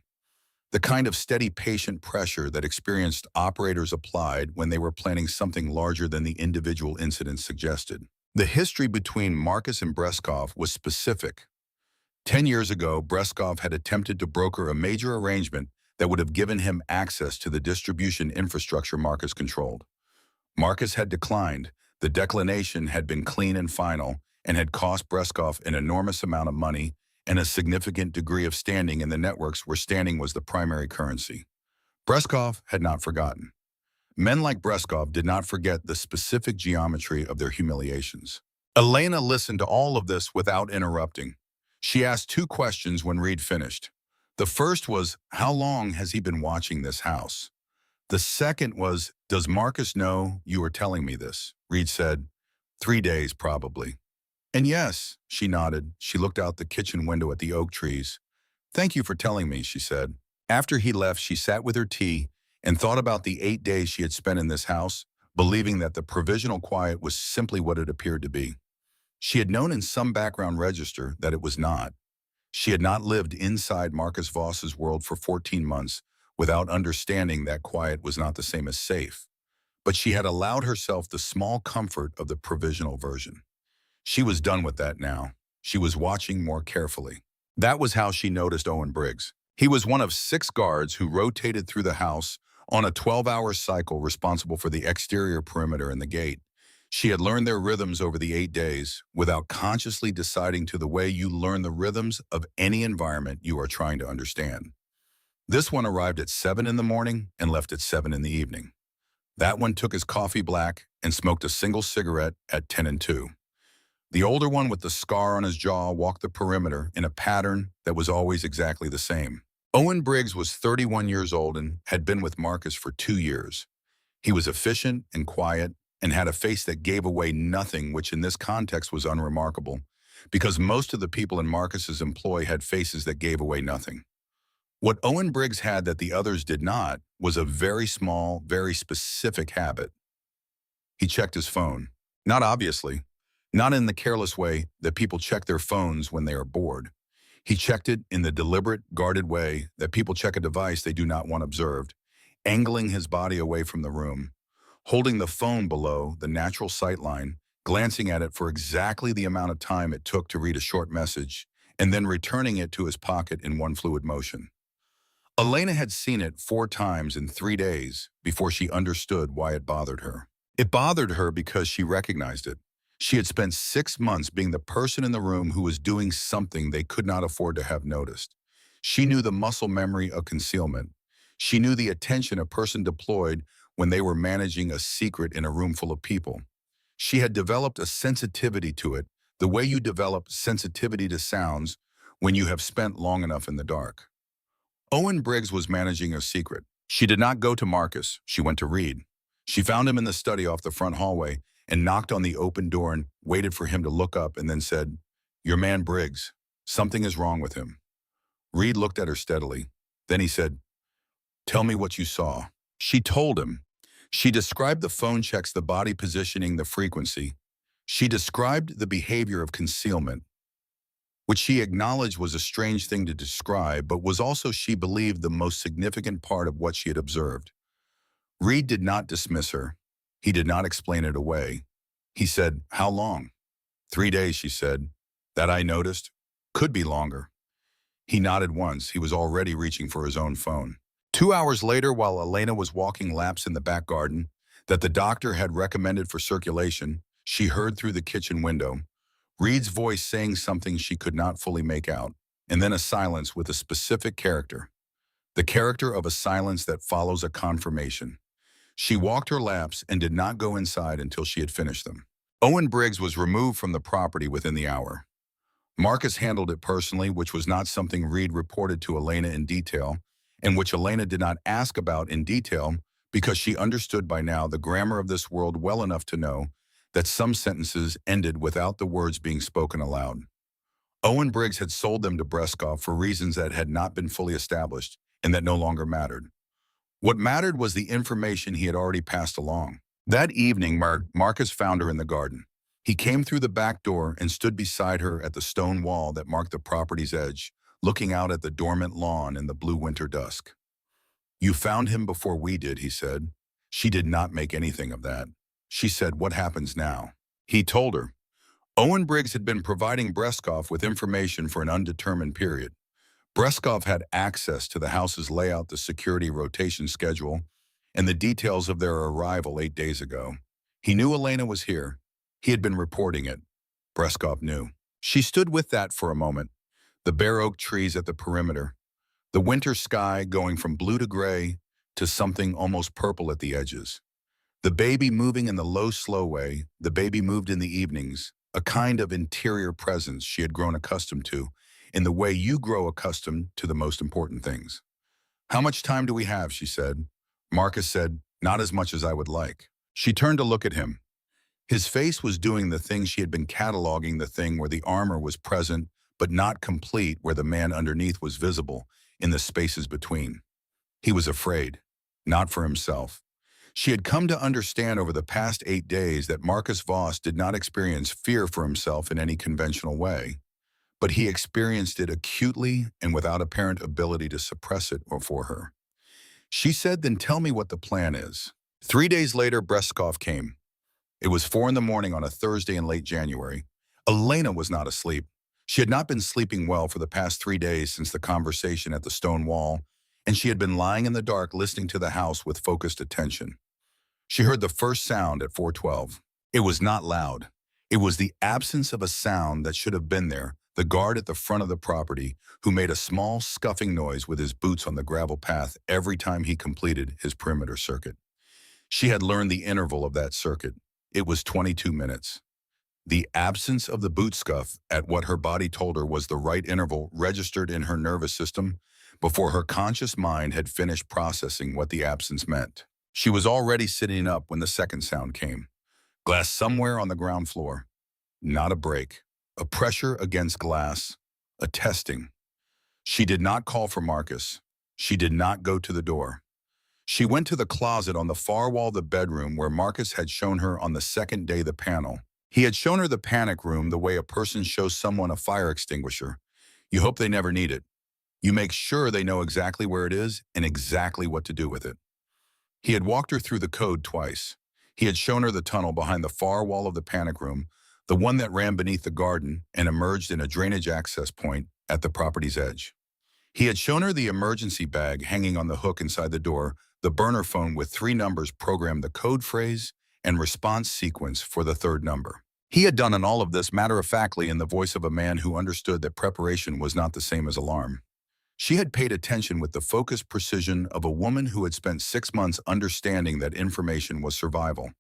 The kind of steady patient pressure that experienced operators applied when they were planning something larger than the individual incidents suggested. The history between Marcus and Breskov was specific. 10 years ago, Breskov had attempted to broker a major arrangement that would have given him access to the distribution infrastructure Marcus controlled. Marcus had declined. The declination had been clean and final and had cost Breskov an enormous amount of money and a significant degree of standing in the networks where standing was the primary currency. Breskov had not forgotten. Men like Breskov did not forget the specific geometry of their humiliations. Elena listened to all of this without interrupting. She asked two questions when Reed finished. The first was, how long has he been watching this house? The second was, does Marcus know you are telling me this? Reed said, 3 days probably. And yes, she nodded. She looked out the kitchen window at the oak trees. Thank you for telling me, she said. After he left, she sat with her tea and thought about the 8 days she had spent in this house, believing that the provisional quiet was simply what it appeared to be. She had known in some background register that it was not. She had not lived inside Marcus Voss's world for 14 months without understanding that quiet was not the same as safe. But she had allowed herself the small comfort of the provisional version. She was done with that now. She was watching more carefully. That was how she noticed Owen Briggs. He was one of 6 guards who rotated through the house on a 12-hour cycle responsible for the exterior perimeter and the gate. She had learned their rhythms over the 8 days without consciously deciding to the way you learn the rhythms of any environment you are trying to understand. This one arrived at 7 in the morning and left at 7 in the evening. That one took his coffee black and smoked a single cigarette at 10 and 2. The older one with the scar on his jaw walked the perimeter in a pattern that was always exactly the same. Owen Briggs was 31 years old and had been with Marcus for 2 years. He was efficient and quiet and had a face that gave away nothing, which in this context was unremarkable, because most of the people in Marcus's employ had faces that gave away nothing. What Owen Briggs had that the others did not was a very small, very specific habit. He checked his phone. Not obviously. Not in the careless way that people check their phones when they are bored. He checked it in the deliberate, guarded way that people check a device they do not want observed, angling his body away from the room, holding the phone below the natural sight line, glancing at it for exactly the amount of time it took to read a short message, and then returning it to his pocket in one fluid motion. Elena had seen it 4 times in 3 days before she understood why it bothered her. It bothered her because she recognized it. She had spent 6 months being the person in the room who was doing something they could not afford to have noticed. She knew the muscle memory of concealment. She knew the attention a person deployed when they were managing a secret in a room full of people. She had developed a sensitivity to it, the way you develop sensitivity to sounds when you have spent long enough in the dark. Owen Briggs was managing a secret. She did not go to Marcus. She went to Reed. She found him in the study off the front hallway and knocked on the open door and waited for him to look up and then said, "Your man Briggs, something is wrong with him." Reed looked at her steadily. Then he said, "Tell me what you saw." She told him. She described the phone checks, the body positioning, the frequency. She described the behavior of concealment, which she acknowledged was a strange thing to describe, but was also, she believed, the most significant part of what she had observed. Reed did not dismiss her. He did not explain it away. He said, "How long?" 3 days, she said. "That I noticed. Could be longer." He nodded once. He was already reaching for his own phone. 2 hours later, while Elena was walking laps in the back garden that the doctor had recommended for circulation, she heard through the kitchen window Reed's voice saying something she could not fully make out, and then a silence with a specific character. The character of a silence that follows a confirmation. She walked her laps and did not go inside until she had finished them. Owen Briggs was removed from the property within the hour. Marcus handled it personally, which was not something Reed reported to Elena in detail, and which Elena did not ask about in detail because she understood by now the grammar of this world well enough to know that some sentences ended without the words being spoken aloud. Owen Briggs had sold them to Breskov for reasons that had not been fully established and that no longer mattered. What mattered was the information he had already passed along. That evening, Marcus found her in the garden. He came through the back door and stood beside her at the stone wall that marked the property's edge, looking out at the dormant lawn in the blue winter dusk. "You found him before we did," he said. She did not make anything of that. She said, "What happens now?" He told her. Owen Briggs had been providing Breskov with information for an undetermined period. Breskov had access to the house's layout, the security rotation schedule, and the details of their arrival 8 days ago. He knew Elena was here. He had been reporting it. Breskov knew. She stood with that for a moment, the bare oak trees at the perimeter, the winter sky going from blue to gray to something almost purple at the edges. The baby moving in the low, slow way, the baby moved in the evenings, a kind of interior presence she had grown accustomed to, in the way you grow accustomed to the most important things. "How much time do we have?" she said. Marcus said, "Not as much as I would like." She turned to look at him. His face was doing the thing she had been cataloging, the thing where the armor was present but not complete, where the man underneath was visible, in the spaces between. He was afraid, not for himself. She had come to understand over the past 8 days that Marcus Voss did not experience fear for himself in any conventional way, but he experienced it acutely and without apparent ability to suppress it or for her. She said, "Then tell me what the plan is." 3 days later, Breskov came. It was 4 in the morning on a Thursday in late January. Elena was not asleep. She had not been sleeping well for the past 3 days since the conversation at the stone wall, and she had been lying in the dark listening to the house with focused attention. She heard the first sound at 4:12. It was not loud. It was the absence of a sound that should have been there, the guard at the front of the property, who made a small scuffing noise with his boots on the gravel path every time he completed his perimeter circuit. She had learned the interval of that circuit. It was 22 minutes. The absence of the boot scuff at what her body told her was the right interval registered in her nervous system before her conscious mind had finished processing what the absence meant. She was already sitting up when the second sound came. Glass somewhere on the ground floor. Not a break. A pressure against glass. A testing. She did not call for Marcus. She did not go to the door. She went to the closet on the far wall of the bedroom where Marcus had shown her on the second day the panel. He had shown her the panic room the way a person shows someone a fire extinguisher. You hope they never need it. You make sure they know exactly where it is and exactly what to do with it. He had walked her through the code twice. He had shown her the tunnel behind the far wall of the panic room, the one that ran beneath the garden and emerged in a drainage access point at the property's edge. He had shown her the emergency bag hanging on the hook inside the door, the burner phone with 3 numbers programmed, the code phrase and response sequence for the third number. He had done all of this matter-of-factly in the voice of a man who understood that preparation was not the same as alarm. She had paid attention with the focused precision of a woman who had spent 6 months understanding that information was survival.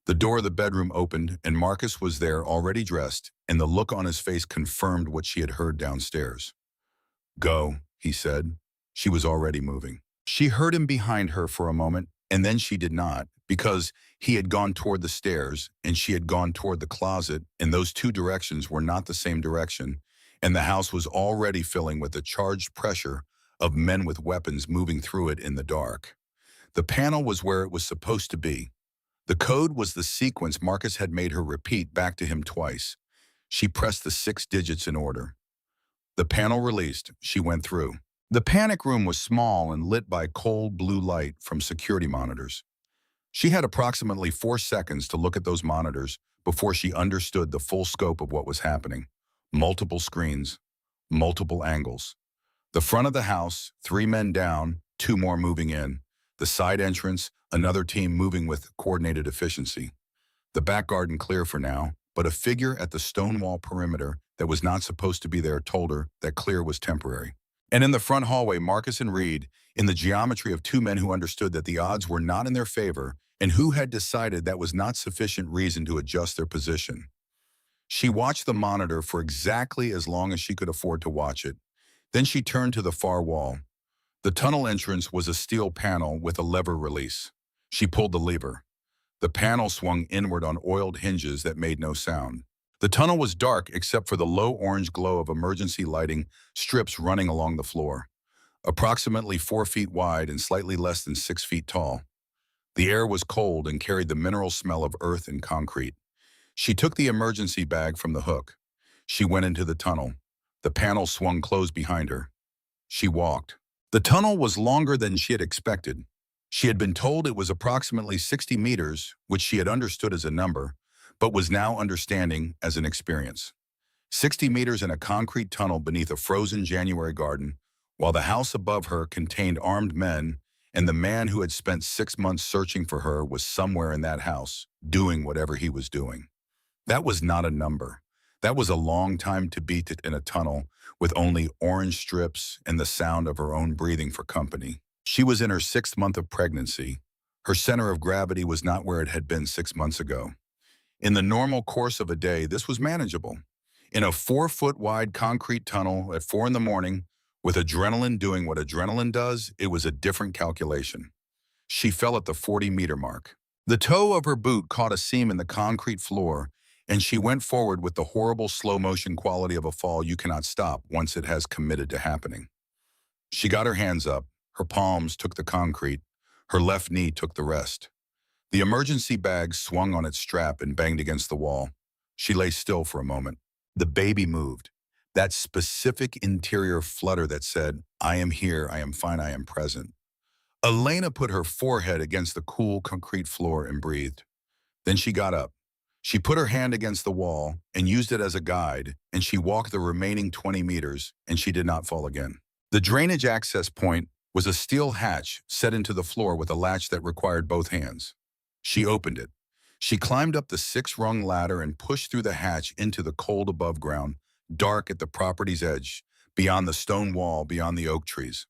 The door of the bedroom opened, and Marcus was there already dressed, and the look on his face confirmed what she had heard downstairs. "Go," he said. She was already moving. She heard him behind her for a moment, and then she did not, because he had gone toward the stairs, and she had gone toward the closet, and those two directions were not the same direction, and the house was already filling with the charged pressure of men with weapons moving through it in the dark. The panel was where it was supposed to be. The code was the sequence Marcus had made her repeat back to him twice. She pressed the 6 digits in order. The panel released. She went through. The panic room was small and lit by cold blue light from security monitors. She had approximately 4 seconds to look at those monitors before she understood the full scope of what was happening. Multiple screens, multiple angles. The front of the house, 3 men down, 2 more moving in. The side entrance, another team moving with coordinated efficiency. The back garden clear for now, but a figure at the stone wall perimeter that was not supposed to be there told her that clear was temporary. And in the front hallway, Marcus and Reed, in the geometry of 2 men who understood that the odds were not in their favor and who had decided that was not sufficient reason to adjust their position. She watched the monitor for exactly as long as she could afford to watch it. Then she turned to the far wall. The tunnel entrance was a steel panel with a lever release. She pulled the lever. The panel swung inward on oiled hinges that made no sound. The tunnel was dark except for the low orange glow of emergency lighting strips running along the floor. Approximately 4 feet wide and slightly less than 6 feet tall. The air was cold and carried the mineral smell of earth and concrete. She took the emergency bag from the hook. She went into the tunnel. The panel swung closed behind her. She walked. The tunnel was longer than she had expected. She had been told it was approximately 60 meters, which she had understood as a number, but was now understanding as an experience. 60 meters in a concrete tunnel beneath a frozen January garden, while the house above her contained armed men, and the man who had spent 6 months searching for her was somewhere in that house, doing whatever he was doing. That was not a number. That was a long time to beat it in a tunnel with only orange strips and the sound of her own breathing for company. She was in her 6th month of pregnancy. Her center of gravity was not where it had been 6 months ago. In the normal course of a day, this was manageable. In a 4-foot-wide concrete tunnel at 4 in the morning, with adrenaline doing what adrenaline does, it was a different calculation. She fell at the 40-meter mark. The toe of her boot caught a seam in the concrete floor, and she went forward with the horrible slow-motion quality of a fall you cannot stop once it has committed to happening. She got her hands up, her palms took the concrete, her left knee took the rest. The emergency bag swung on its strap and banged against the wall. She lay still for a moment. The baby moved. That specific interior flutter that said, "I am here, I am fine, I am present." Elena put her forehead against the cool concrete floor and breathed. Then she got up. She put her hand against the wall and used it as a guide, and she walked the remaining 20 meters, and she did not fall again. The drainage access point was a steel hatch set into the floor with a latch that required both hands. She opened it. She climbed up the 6-rung ladder and pushed through the hatch into the cold above ground, dark at the property's edge, beyond the stone wall, beyond the oak trees.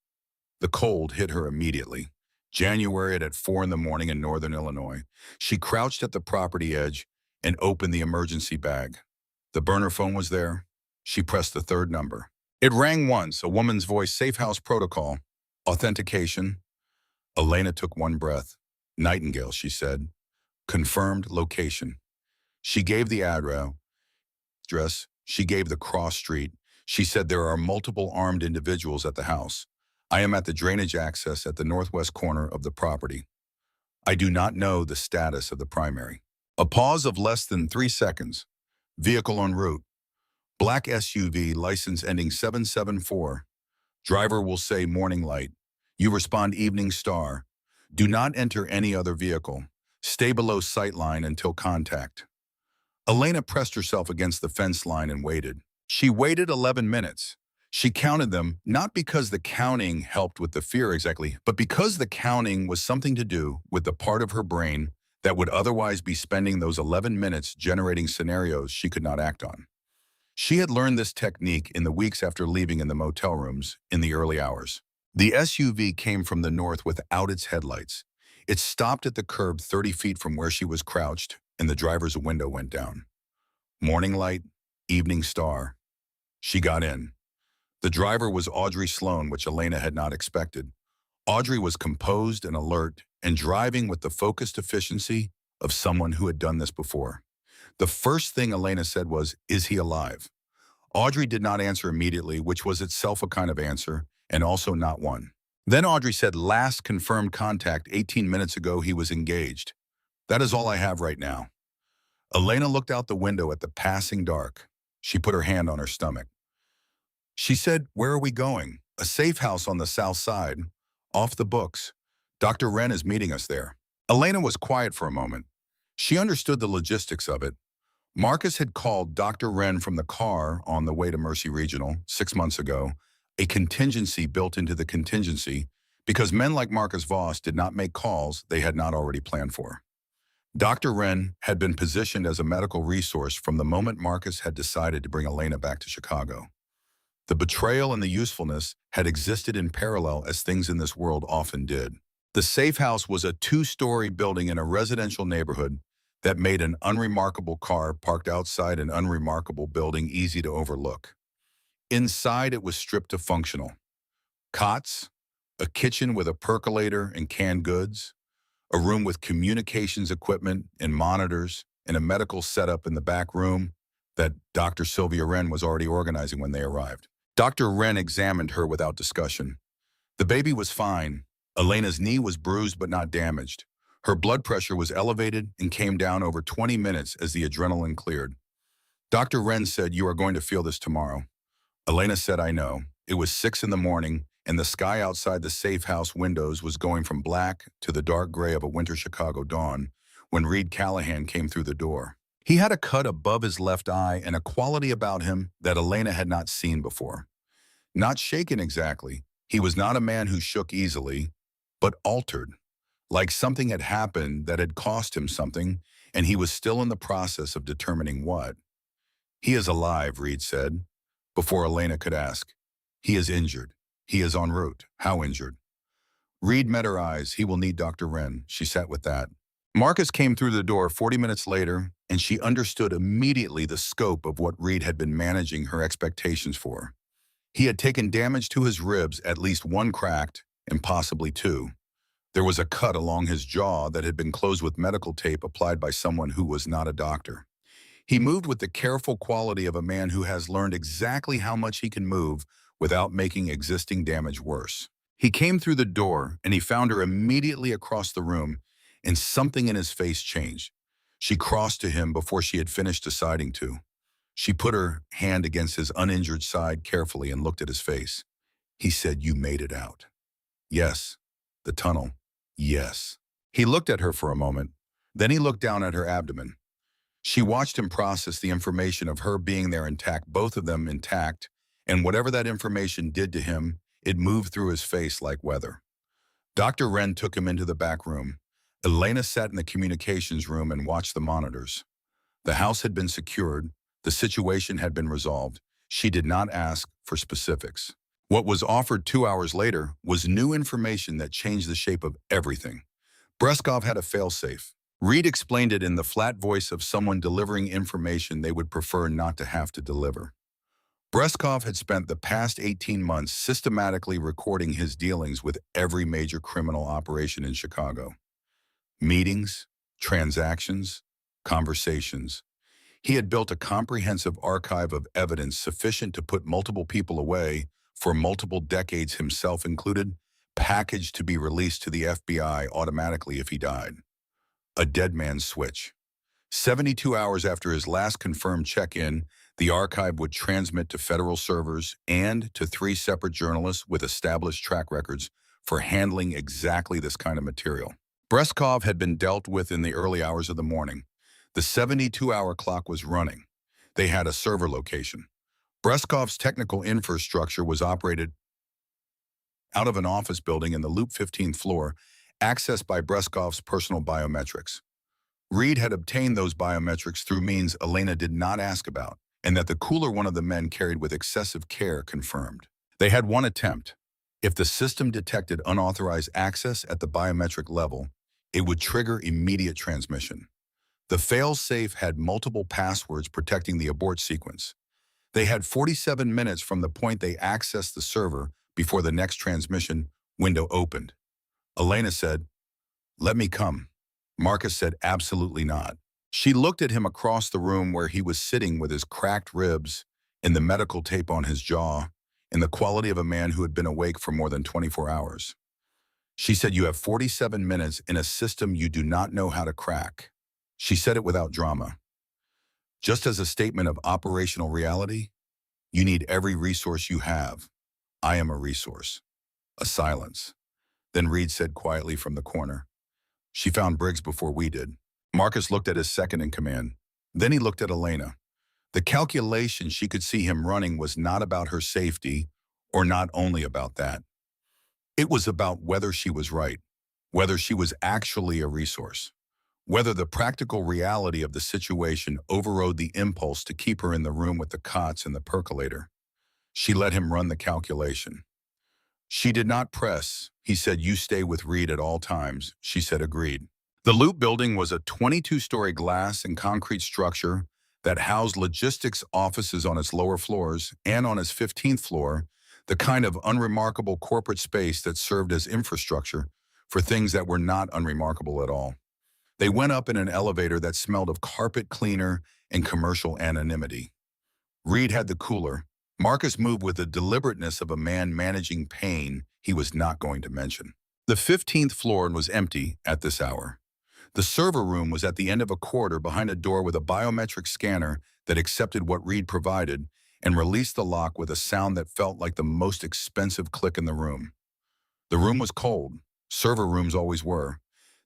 The cold hit her immediately. January at 4 in the morning in northern Illinois. She crouched at the property edge and opened the emergency bag. The burner phone was there. She pressed the 3rd number. It rang once, a woman's voice, "Safe house protocol. Authentication." Elena took one breath. "Nightingale," she said. "Confirmed location." She gave the address. She gave the cross street. She said, "There are multiple armed individuals at the house. I am at the drainage access at the northwest corner of the property. I do not know the status of the primary." A pause of less than 3 seconds. Vehicle en route. Black SUV, license ending 774. Driver will say morning light. You respond evening star. Do not enter any other vehicle. Stay below sight line until contact. Elena pressed herself against the fence line and waited. She waited 11 minutes. She counted them, not because the counting helped with the fear exactly, but because the counting was something to do with the part of her brain that would otherwise be spending those 11 minutes generating scenarios she could not act on. She had learned this technique in the weeks after leaving in the motel rooms in the early hours. The SUV came from the north without its headlights. It stopped at the curb 30 feet from where she was crouched, and the driver's window went down. Morning light, evening star. She got in. The driver was Audrey Sloan, which Elena had not expected. Audrey was composed and alert and driving with the focused efficiency of someone who had done this before. The first thing Elena said was, "Is he alive?" Audrey did not answer immediately, which was itself a kind of answer, and also not one. Then Audrey said, "Last confirmed contact 18 minutes ago, he was engaged. That is all I have right now." Elena looked out the window at the passing dark. She put her hand on her stomach. She said, "Where are we going?" "A safe house on the south side. Off the books. Dr. Wren is meeting us there." Elena was quiet for a moment. She understood the logistics of it. Marcus had called Dr. Wren from the car on the way to Mercy Regional 6 months ago, a contingency built into the contingency, because men like Marcus Voss did not make calls they had not already planned for. Dr. Wren had been positioned as a medical resource from the moment Marcus had decided to bring Elena back to Chicago. The betrayal and the usefulness had existed in parallel as things in this world often did. The safe house was a 2-story building in a residential neighborhood that made an unremarkable car parked outside an unremarkable building easy to overlook. Inside, it was stripped of functional. Cots, a kitchen with a percolator and canned goods, a room with communications equipment and monitors, and a medical setup in the back room that Dr. Sylvia Wren was already organizing when they arrived. Dr. Wren examined her without discussion. The baby was fine. Elena's knee was bruised but not damaged. Her blood pressure was elevated and came down over 20 minutes as the adrenaline cleared. Dr. Wren said, "You are going to feel this tomorrow." Elena said, "I know." It was 6 in the morning, and the sky outside the safe house windows was going from black to the dark gray of a winter Chicago dawn when Reed Callahan came through the door. He had a cut above his left eye and a quality about him that Elena had not seen before. Not shaken exactly. He was not a man who shook easily, but altered, like something had happened that had cost him something, and he was still in the process of determining what. He is alive, Reed said, before Elena could ask. He is injured. He is en route. How injured? Reed met her eyes. He will need Dr. Wren. She sat with that. Marcus came through the door 40 minutes later, and she understood immediately the scope of what Reed had been managing her expectations for. He had taken damage to his ribs, at least one cracked, and possibly two. There was a cut along his jaw that had been closed with medical tape applied by someone who was not a doctor. He moved with the careful quality of a man who has learned exactly how much he can move without making existing damage worse. He came through the door, and he found her immediately across the room, and something in his face changed. She crossed to him before she had finished deciding to. She put her hand against his uninjured side carefully and looked at his face. He said, "You made it out." "Yes." "The tunnel." "Yes." He looked at her for a moment. Then he looked down at her abdomen. She watched him process the information of her being there intact, both of them intact, and whatever that information did to him, it moved through his face like weather. Dr. Wren took him into the back room. Elena sat in the communications room and watched the monitors. The house had been secured. The situation had been resolved. She did not ask for specifics. What was offered 2 hours later was new information that changed the shape of everything. Breskov had a failsafe. Reed explained it in the flat voice of someone delivering information they would prefer not to have to deliver. Breskov had spent the past 18 months systematically recording his dealings with every major criminal operation in Chicago. Meetings, transactions, conversations. He had built a comprehensive archive of evidence sufficient to put multiple people away for multiple decades, himself included, packaged to be released to the FBI automatically if he died. A dead man's switch. 72 hours after his last confirmed check-in, the archive would transmit to federal servers and to 3 separate journalists with established track records for handling exactly this kind of material. Breskov had been dealt with in the early hours of the morning. The 72-hour clock was running. They had a server location. Breskov's technical infrastructure was operated out of an office building in the Loop 15th floor, accessed by Breskov's personal biometrics. Reed had obtained those biometrics through means Elena did not ask about, and that the cooler one of the men carried with excessive care confirmed. They had one attempt. If the system detected unauthorized access at the biometric level, it would trigger immediate transmission. The fail-safe had multiple passwords protecting the abort sequence. They had 47 minutes from the point they accessed the server before the next transmission window opened. Elena said, "Let me come." Marcus said, "Absolutely not." She looked at him across the room where he was sitting with his cracked ribs and the medical tape on his jaw, in the quality of a man who had been awake for more than 24 hours. She said, "You have 47 minutes in a system you do not know how to crack." She said it without drama. Just as a statement of operational reality, you need every resource you have. I am a resource. A silence. Then Reed said quietly from the corner, "She found Briggs before we did." Marcus looked at his second in command. Then he looked at Elena. The calculation she could see him running was not about her safety, or not only about that. It was about whether she was right, whether she was actually a resource, whether the practical reality of the situation overrode the impulse to keep her in the room with the cots and the percolator. She let him run the calculation. She did not press. He said, "You stay with Reed at all times." She said, "Agreed." The Loop building was a 22-story glass and concrete structure that housed logistics offices on its lower floors, and on its 15th floor, the kind of unremarkable corporate space that served as infrastructure for things that were not unremarkable at all. They went up in an elevator that smelled of carpet cleaner and commercial anonymity. Reed had the cooler. Marcus moved with the deliberateness of a man managing pain he was not going to mention. The 15th floor was empty at this hour. The server room was at the end of a corridor behind a door with a biometric scanner that accepted what Reed provided and released the lock with a sound that felt like the most expensive click in the room. The room was cold. Server rooms always were.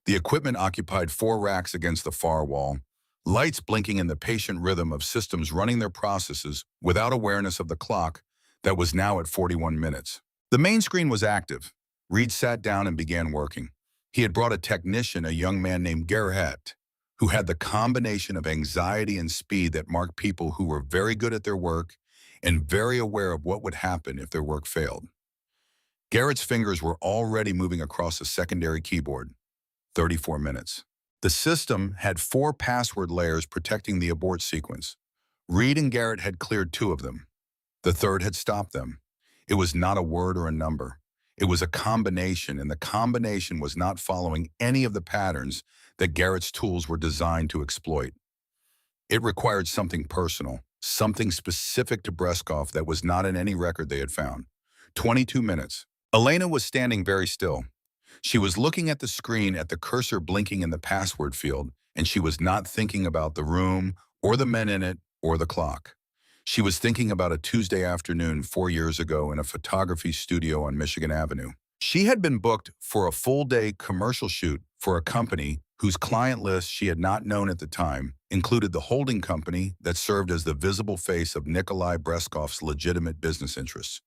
The equipment occupied 4 racks against the far wall. lights blinking in the patient rhythm of systems running their processes without awareness of the clock that was now at 41 minutes. The main screen was active. Reed sat down and began working. He had brought a technician, a young man named Garrett, who had the combination of anxiety and speed that marked people who were very good at their work and very aware of what would happen if their work failed. Garrett's fingers were already moving across a secondary keyboard. 34 minutes. The system had 4 password layers protecting the abort sequence. Reed and Garrett had cleared 2 of them. The third had stopped them. It was not a word or a number. It was a combination, and the combination was not following any of the patterns that Garrett's tools were designed to exploit. It required something personal, something specific to Breskov that was not in any record they had found. 22 minutes. Elena was standing very still. She was looking at the screen at the cursor blinking in the password field, and she was not thinking about the room or the men in it or the clock. She was thinking about a Tuesday afternoon 4 years ago in a photography studio on Michigan Avenue. She had been booked for a full-day commercial shoot for a company whose client list she had not known at the time included the holding company that served as the visible face of Nikolai Breskov's legitimate business interests.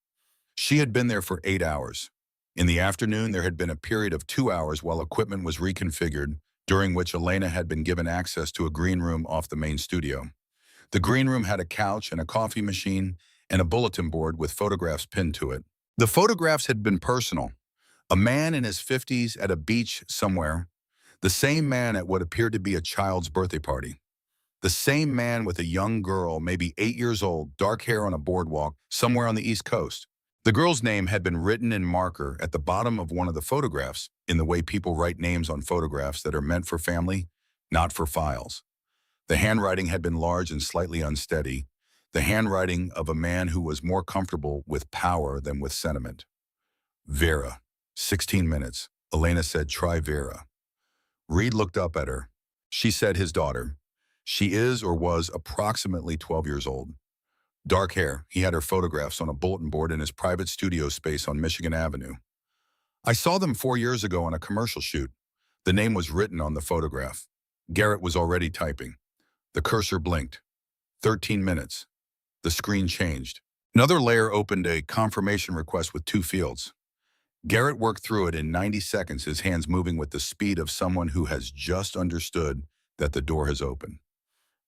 She had been there for 8 hours. In the afternoon, there had been a period of 2 hours while equipment was reconfigured, during which Elena had been given access to a green room off the main studio. The green room had a couch and a coffee machine and a bulletin board with photographs pinned to it. The photographs had been personal. A man in his 50s at a beach somewhere, the same man at what appeared to be a child's birthday party, the same man with a young girl, maybe 8 years old, dark hair on a boardwalk somewhere on the East Coast. The girl's name had been written in marker at the bottom of one of the photographs, in the way people write names on photographs that are meant for family, not for files. The handwriting had been large and slightly unsteady, the handwriting of a man who was more comfortable with power than with sentiment. Vera. 16 minutes. Elena said, "Try Vera." Reed looked up at her. She said his daughter. She is or was approximately 12 years old. Dark hair. He had her photographs on a bulletin board in his private studio space on Michigan Avenue. "I saw them 4 years ago on a commercial shoot." The name was written on the photograph. Garrett was already typing. The cursor blinked. 13 minutes. The screen changed. Another layer opened a confirmation request with 2 fields. Garrett worked through it in 90 seconds, his hands moving with the speed of someone who has just understood that the door has opened.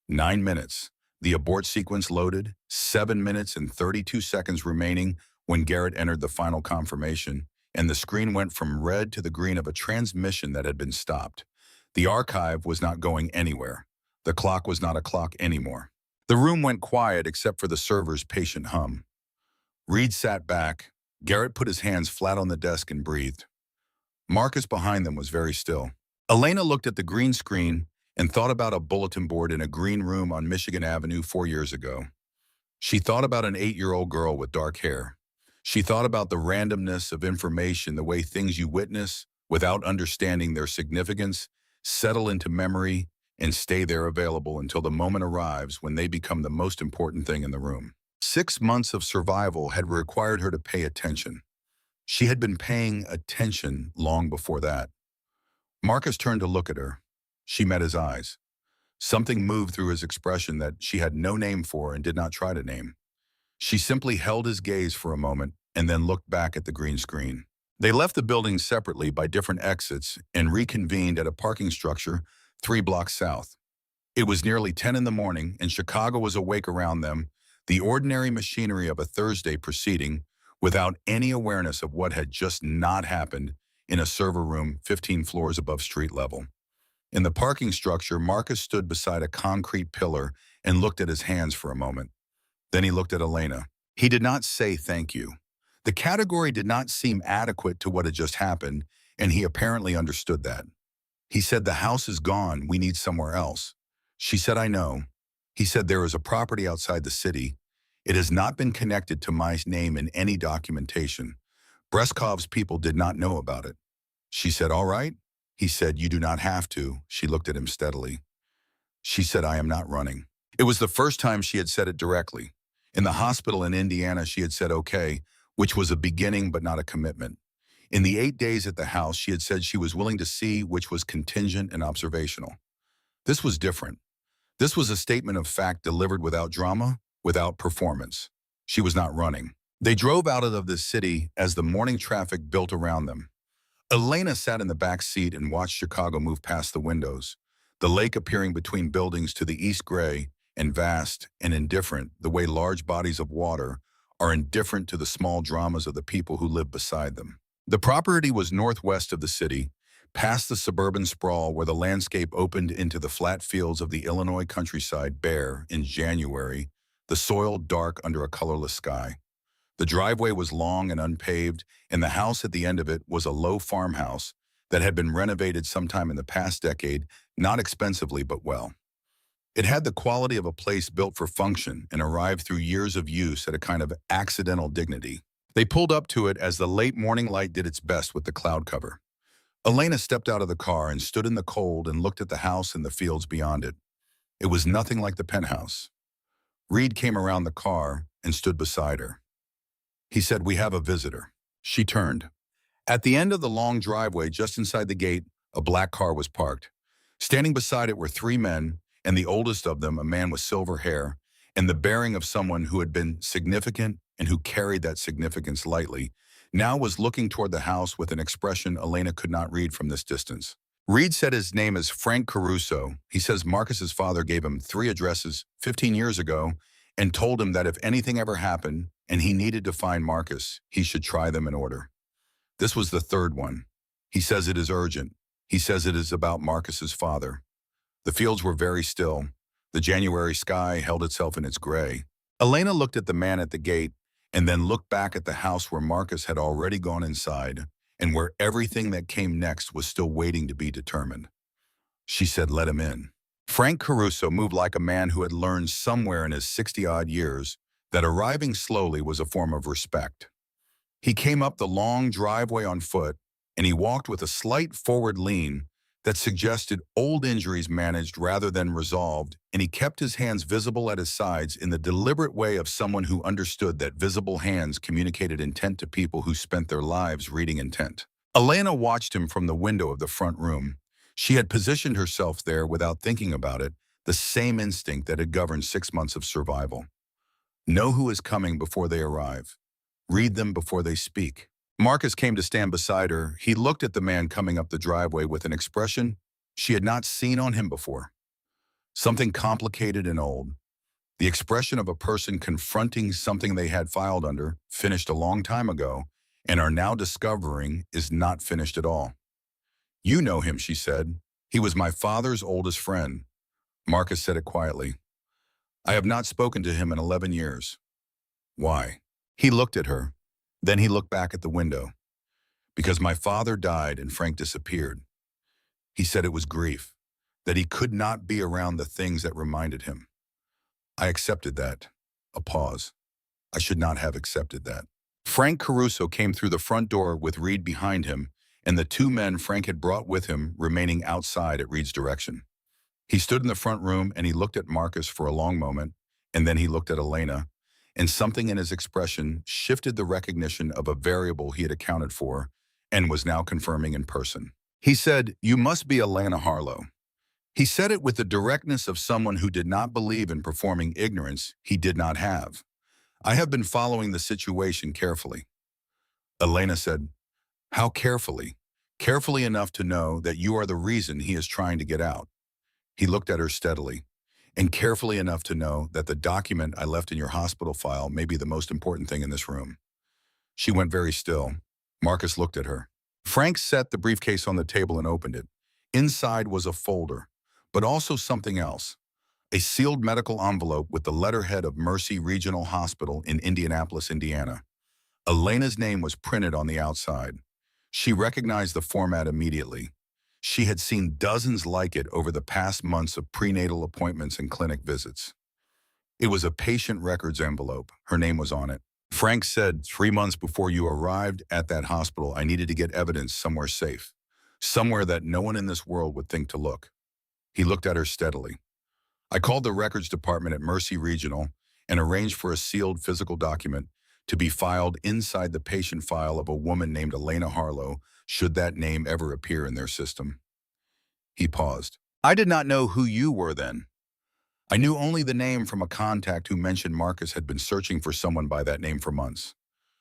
9 minutes. The abort sequence loaded. 7 minutes and 32 seconds remaining when Garrett entered the final confirmation, and the screen went from red to the green of a transmission that had been stopped. The archive was not going anywhere. The clock was not a clock anymore. The room went quiet except for the server's patient hum. Reed sat back. Garrett put his hands flat on the desk and breathed. Marcus behind them was very still. Elena looked at the green screen and thought about a bulletin board in a green room on Michigan Avenue 4 years ago. She thought about an 8-year-old girl with dark hair. She thought about the randomness of information, the way things you witness, without understanding their significance, settle into memory and stay there available until the moment arrives when they become the most important thing in the room. 6 months of survival had required her to pay attention. She had been paying attention long before that. Marcus turned to look at her. She met his eyes. Something moved through his expression that she had no name for and did not try to name. She simply held his gaze for a moment and then looked back at the green screen. They left the building separately by different exits and reconvened at a parking structure 3 blocks south. It was nearly 10 in the morning and Chicago was awake around them, the ordinary machinery of a Thursday proceeding without any awareness of what had just not happened in a server room 15 floors above street level. In the parking structure, Marcus stood beside a concrete pillar and looked at his hands for a moment. Then he looked at Elena. He did not say thank you. The category did not seem adequate to what had just happened, and he apparently understood that. He said, "The house is gone. We need somewhere else." She said, "I know." He said, "There is a property outside the city. It has not been connected to my name in any documentation. Breskov's people did not know about it." She said, "All right." He said, "You do not have to." She looked at him steadily. She said, "I am not running." It was the first time she had said it directly. In the hospital in Indiana, she had said okay, which was a beginning but not a commitment. In the 8 days at the house, she had said she was willing to see, which was contingent and observational. This was different. This was a statement of fact delivered without drama, without performance. She was not running. They drove out of the city as the morning traffic built around them. Elena sat in the back seat and watched Chicago move past the windows, the lake appearing between buildings to the east, gray and vast and indifferent, the way large bodies of water are indifferent to the small dramas of the people who live beside them. The property was northwest of the city, past the suburban sprawl where the landscape opened into the flat fields of the Illinois countryside, bare in January, the soil dark under a colorless sky. The driveway was long and unpaved, and the house at the end of it was a low farmhouse that had been renovated sometime in the past decade, not expensively but well. It had the quality of a place built for function and arrived through years of use at a kind of accidental dignity. They pulled up to it as the late morning light did its best with the cloud cover. Elena stepped out of the car and stood in the cold and looked at the house and the fields beyond it. It was nothing like the penthouse. Reed came around the car and stood beside her. He said, "We have a visitor." She turned. At the end of the long driveway, just inside the gate, a black car was parked. Standing beside it were three men, and the oldest of them, a man with silver hair, and the bearing of someone who had been significant and who carried that significance lightly, now was looking toward the house with an expression Elena could not read from this distance. Reed said his name is Frank Caruso. He says Marcus's father gave him 3 addresses 15 years ago and told him that if anything ever happened and he needed to find Marcus, he should try them in order. This was the third one. He says it is urgent. He says it is about Marcus's father. The fields were very still. The January sky held itself in its gray. Elena looked at the man at the gate and then looked back at the house where Marcus had already gone inside and where everything that came next was still waiting to be determined. She said, "Let him in." Frank Caruso moved like a man who had learned somewhere in his 60-odd years that arriving slowly was a form of respect. He came up the long driveway on foot, and he walked with a slight forward lean that suggested old injuries managed rather than resolved, and he kept his hands visible at his sides in the deliberate way of someone who understood that visible hands communicated intent to people who spent their lives reading intent. Elena watched him from the window of the front room. She had positioned herself there without thinking about it, the same instinct that had governed 6 months of survival. Know who is coming before they arrive. Read them before they speak. Marcus came to stand beside her. He looked at the man coming up the driveway with an expression she had not seen on him before. Something complicated and old. The expression of a person confronting something they had filed under, finished a long time ago, and are now discovering is not finished at all. "You know him," she said. "He was my father's oldest friend." Marcus said it quietly. "I have not spoken to him in 11 years. Why?" He looked at her. Then he looked back at the window. "Because my father died and Frank disappeared." He said it was grief, that he could not be around the things that reminded him. I accepted that. A pause. I should not have accepted that. Frank Caruso came through the front door with Reed behind him, and the 2 men Frank had brought with him remaining outside at Reed's direction. He stood in the front room and he looked at Marcus for a long moment, and then he looked at Elena, and something in his expression shifted the recognition of a variable he had accounted for and was now confirming in person. He said, "You must be Elena Harlow." He said it with the directness of someone who did not believe in performing ignorance he did not have. "I have been following the situation carefully." Elena said, "How carefully?" "Carefully enough to know that you are the reason he is trying to get out." He looked at her steadily. "And carefully enough to know that the document I left in your hospital file may be the most important thing in this room." She went very still. Marcus looked at her. Frank set the briefcase on the table and opened it. Inside was a folder, but also something else. A sealed medical envelope with the letterhead of Mercy Regional Hospital in Indianapolis, Indiana. Elena's name was printed on the outside. She recognized the format immediately. She had seen dozens like it over the past months of prenatal appointments and clinic visits. It was a patient records envelope. Her name was on it. Frank said, 3 months before you arrived at that hospital, I needed to get evidence somewhere safe, somewhere that no one in this world would think to look. He looked at her steadily. I called the records department at Mercy Regional and arranged for a sealed physical document to be filed inside the patient file of a woman named Elena Harlow, should that name ever appear in their system. He paused. I did not know who you were then. I knew only the name from a contact who mentioned Marcus had been searching for someone by that name for months.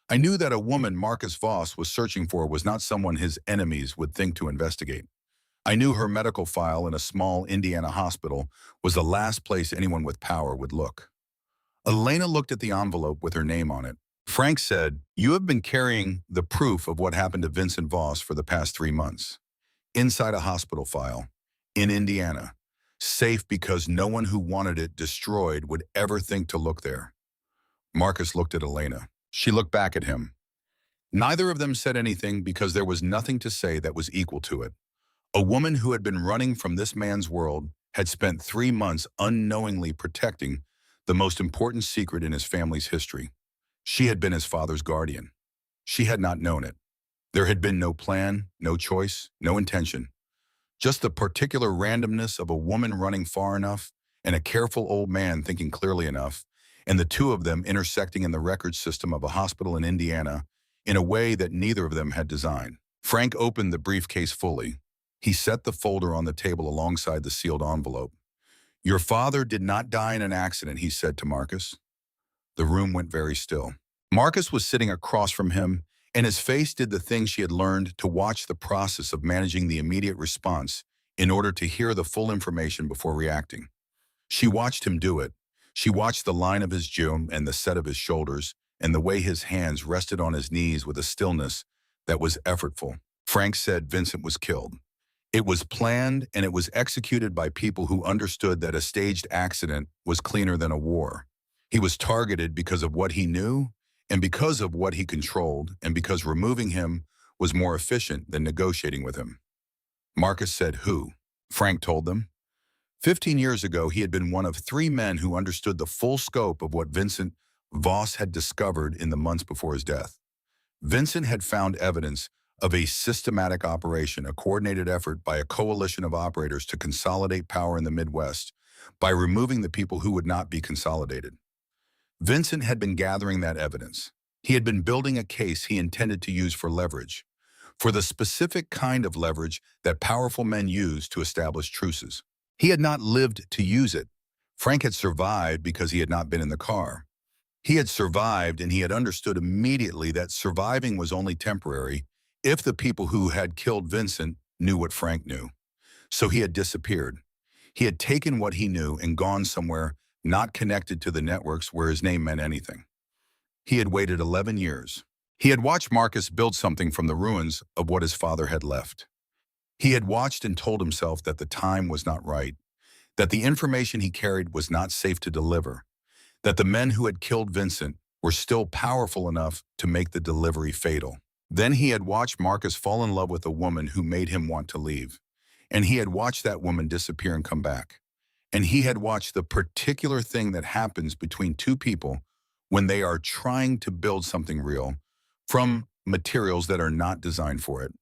I knew that a woman Marcus Voss was searching for was not someone his enemies would think to investigate. I knew her medical file in a small Indiana hospital was the last place anyone with power would look. Elena looked at the envelope with her name on it. Frank said, "You have been carrying the proof of what happened to Vincent Voss for the past 3 months. Inside a hospital file. In Indiana. Safe because no one who wanted it destroyed would ever think to look there." Marcus looked at Elena. She looked back at him. Neither of them said anything because there was nothing to say that was equal to it. A woman who had been running from this man's world had spent 3 months unknowingly protecting the most important secret in his family's history. She had been his father's guardian. She had not known it. There had been no plan, no choice, no intention. Just the particular randomness of a woman running far enough and a careful old man thinking clearly enough, and the two of them intersecting in the record system of a hospital in Indiana in a way that neither of them had designed. Frank opened the briefcase fully. He set the folder on the table alongside the sealed envelope. "Your father did not die in an accident," he said to Marcus. The room went very still. Marcus was sitting across from him, and his face did the thing she had learned to watch the process of managing the immediate response in order to hear the full information before reacting. She watched him do it. She watched the line of his jaw and the set of his shoulders, and the way his hands rested on his knees with a stillness that was effortful. Frank said Vincent was killed. It was planned and it was executed by people who understood that a staged accident was cleaner than a war. He was targeted because of what he knew and because of what he controlled and because removing him was more efficient than negotiating with him. Marcus said who? Frank told them. 15 years ago, he had been one of 3 men who understood the full scope of what Vincent Voss had discovered in the months before his death. Vincent had found evidence of a systematic operation, a coordinated effort by a coalition of operators to consolidate power in the Midwest by removing the people who would not be consolidated. Vincent had been gathering that evidence. He had been building a case he intended to use for leverage, for the specific kind of leverage that powerful men use to establish truces. He had not lived to use it. Frank had survived because he had not been in the car. He had survived and he had understood immediately that surviving was only temporary if the people who had killed Vincent knew what Frank knew. So he had disappeared. He had taken what he knew and gone somewhere not connected to the networks where his name meant anything. He had waited 11 years. He had watched Marcus build something from the ruins of what his father had left. He had watched and told himself that the time was not right, that the information he carried was not safe to deliver, that the men who had killed Vincent were still powerful enough to make the delivery fatal. Then he had watched Marcus fall in love with a woman who made him want to leave, and he had watched that woman disappear and come back. And he had watched the particular thing that happens between two people when they are trying to build something real from materials that are not designed for it.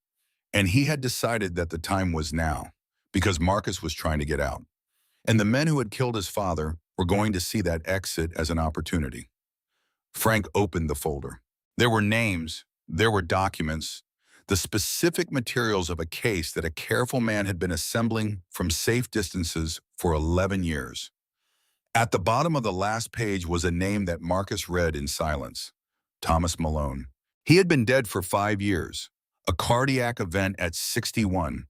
And he had decided that the time was now, because Marcus was trying to get out. And the men who had killed his father were going to see that exit as an opportunity. Frank opened the folder. There were names, there were documents, the specific materials of a case that a careful man had been assembling from safe distances for 11 years. At the bottom of the last page was a name that Marcus read in silence. Thomas Malone. He had been dead for 5 years. A cardiac event at 61.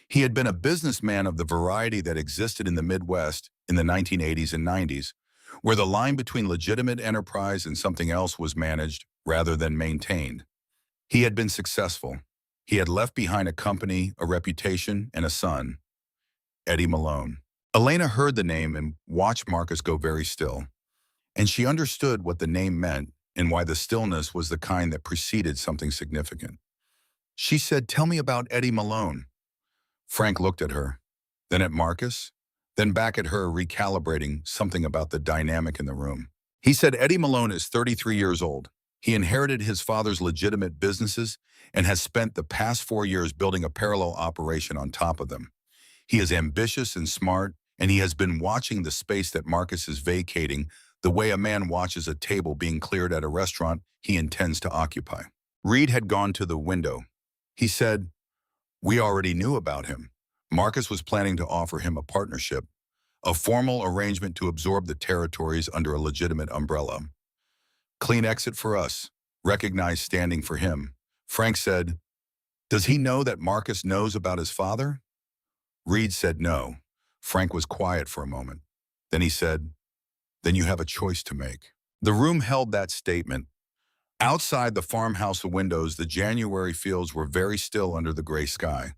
He had been a businessman of the variety that existed in the Midwest in the 1980s and 90s, where the line between legitimate enterprise and something else was managed rather than maintained. He had been successful. He had left behind a company, a reputation, and a son. Eddie Malone. Elena heard the name and watched Marcus go very still, and she understood what the name meant and why the stillness was the kind that preceded something significant. She said, "Tell me about Eddie Malone." Frank looked at her, then at Marcus, then back at her, recalibrating something about the dynamic in the room. He said, "Eddie Malone is 33 years old. He inherited his father's legitimate businesses and has spent the past 4 years building a parallel operation on top of them. He is ambitious and smart, and he has been watching the space that Marcus is vacating the way a man watches a table being cleared at a restaurant he intends to occupy." Reed had gone to the window. He said, "We already knew about him. Marcus was planning to offer him a partnership, a formal arrangement to absorb the territories under a legitimate umbrella. Clean exit for us. Recognized standing for him. Frank said, "Does he know that Marcus knows about his father?" Reed said no. Frank was quiet for a moment. Then he said, "Then you have a choice to make." The room held that statement. Outside the farmhouse windows, the January fields were very still under the gray sky.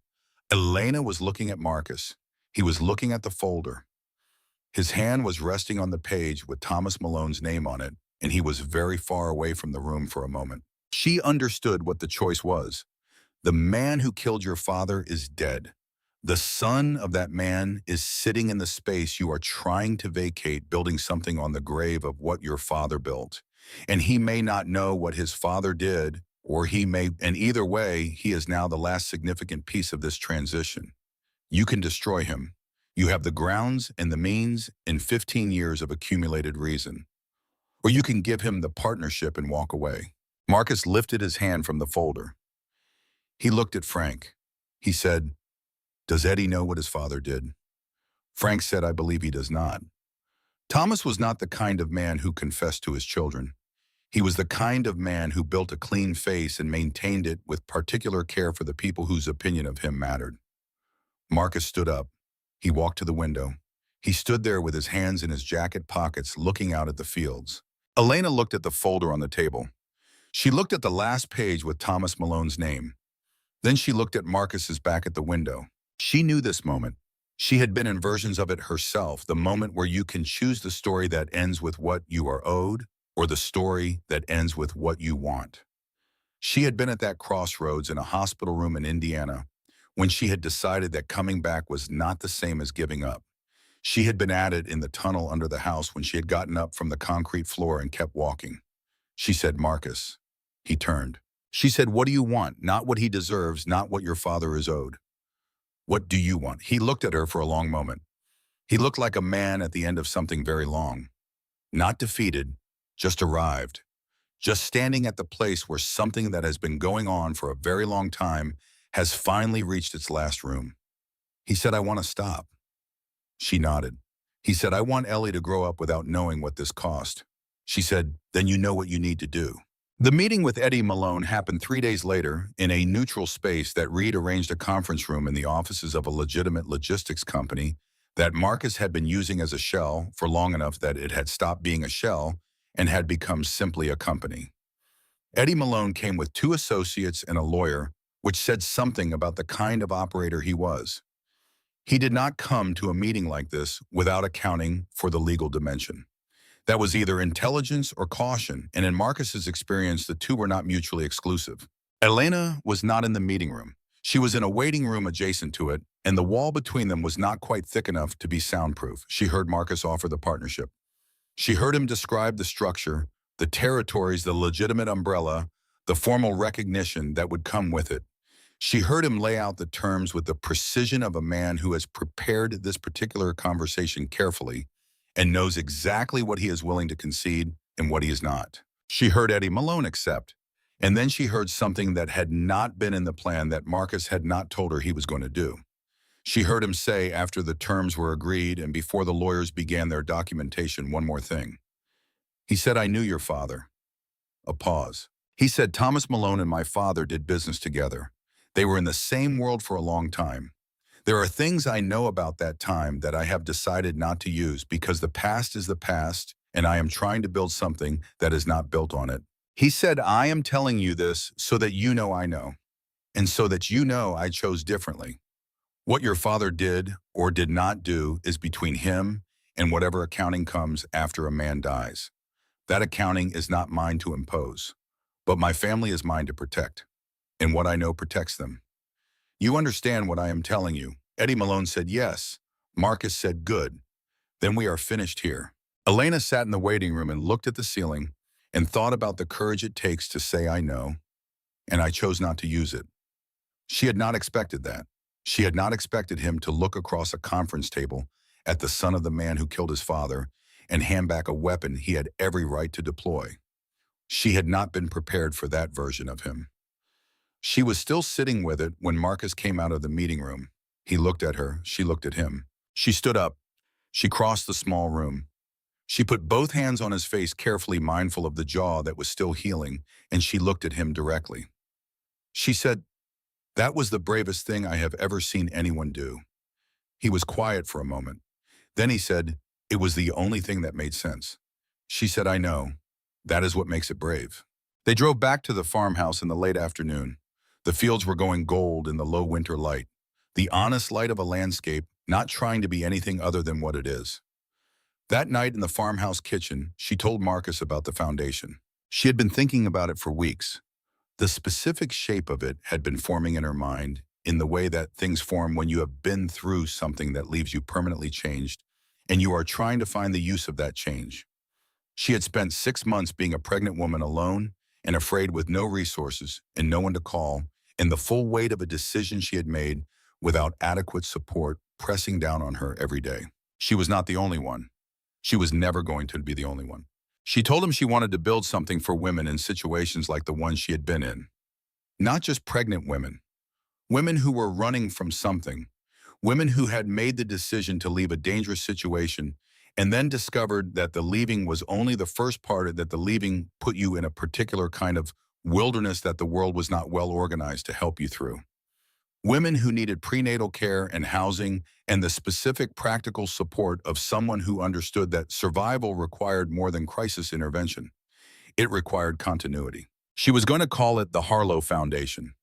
Elena was looking at Marcus. He was looking at the folder. His hand was resting on the page with Thomas Malone's name on it, and he was very far away from the room for a moment. She understood what the choice was. The man who killed your father is dead. The son of that man is sitting in the space you are trying to vacate, building something on the grave of what your father built. And he may not know what his father did, or he may, and either way, he is now the last significant piece of this transition. You can destroy him. You have the grounds and the means and 15 years of accumulated reason. Or you can give him the partnership and walk away. Marcus lifted his hand from the folder. He looked at Frank. He said, "Does Eddie know what his father did?" Frank said, "I believe he does not." Thomas was not the kind of man who confessed to his children. He was the kind of man who built a clean face and maintained it with particular care for the people whose opinion of him mattered. Marcus stood up. He walked to the window. He stood there with his hands in his jacket pockets, looking out at the fields. Elena looked at the folder on the table. She looked at the last page with Thomas Malone's name. Then she looked at Marcus's back at the window. She knew this moment. She had been in versions of it herself, the moment where you can choose the story that ends with what you are owed, or the story that ends with what you want. She had been at that crossroads in a hospital room in Indiana when she had decided that coming back was not the same as giving up. She had been at it in the tunnel under the house when she had gotten up from the concrete floor and kept walking. She said, "Marcus." He turned. She said, "What do you want? Not what he deserves, not what your father is owed. What do you want?" He looked at her for a long moment. He looked like a man at the end of something very long. Not defeated, just arrived. Just standing at the place where something that has been going on for a very long time has finally reached its last room. He said, "I want to stop." She nodded. He said, "I want Ellie to grow up without knowing what this cost." She said, "Then you know what you need to do." The meeting with Eddie Malone happened 3 days later in a neutral space that Reed arranged a conference room in the offices of a legitimate logistics company that Marcus had been using as a shell for long enough that it had stopped being a shell and had become simply a company. Eddie Malone came with 2 associates and a lawyer, which said something about the kind of operator he was. He did not come to a meeting like this without accounting for the legal dimension. That was either intelligence or caution, and in Marcus's experience, the two were not mutually exclusive. Elena was not in the meeting room. She was in a waiting room adjacent to it, and the wall between them was not quite thick enough to be soundproof. She heard Marcus offer the partnership. She heard him describe the structure, the territories, the legitimate umbrella, the formal recognition that would come with it. She heard him lay out the terms with the precision of a man who has prepared this particular conversation carefully and knows exactly what he is willing to concede and what he is not. She heard Eddie Malone accept, and then she heard something that had not been in the plan that Marcus had not told her he was going to do. She heard him say, after the terms were agreed and before the lawyers began their documentation, one more thing. He said, "I knew your father." A pause. He said, "Thomas Malone and my father did business together. They were in the same world for a long time. There are things I know about that time that I have decided not to use because the past is the past and I am trying to build something that is not built on it." He said, "I am telling you this so that you know I know, and so that you know I chose differently. What your father did or did not do is between him and whatever accounting comes after a man dies. That accounting is not mine to impose, but my family is mine to protect, and what I know protects them. You understand what I am telling you?" Eddie Malone said yes. Marcus said, "Good. Then we are finished here." Elena sat in the waiting room and looked at the ceiling and thought about the courage it takes to say "I know," and I chose not to use it. She had not expected that. She had not expected him to look across a conference table at the son of the man who killed his father and hand back a weapon he had every right to deploy. She had not been prepared for that version of him. She was still sitting with it when Marcus came out of the meeting room. He looked at her. She looked at him. She stood up. She crossed the small room. She put both hands on his face, carefully mindful of the jaw that was still healing, and she looked at him directly. She said, "That was the bravest thing I have ever seen anyone do." He was quiet for a moment. Then he said, "It was the only thing that made sense." She said, "I know. That is what makes it brave." They drove back to the farmhouse in the late afternoon. The fields were going gold in the low winter light, the honest light of a landscape not trying to be anything other than what it is. That night in the farmhouse kitchen, she told Marcus about the foundation. She had been thinking about it for weeks. The specific shape of it had been forming in her mind in the way that things form when you have been through something that leaves you permanently changed, and you are trying to find the use of that change. She had spent 6 months being a pregnant woman alone and afraid, with no resources and no one to call, and the full weight of a decision she had made without adequate support pressing down on her every day. She was not the only one. She was never going to be the only one. She told him she wanted to build something for women in situations like the one she had been in. Not just pregnant women. Women who were running from something. Women who had made the decision to leave a dangerous situation and then discovered that the leaving was only the first part, that the leaving put you in a particular kind of wilderness that the world was not well organized to help you through. Women who needed prenatal care and housing and the specific practical support of someone who understood that survival required more than crisis intervention. It required continuity. She was going to call it the Harlow Foundation.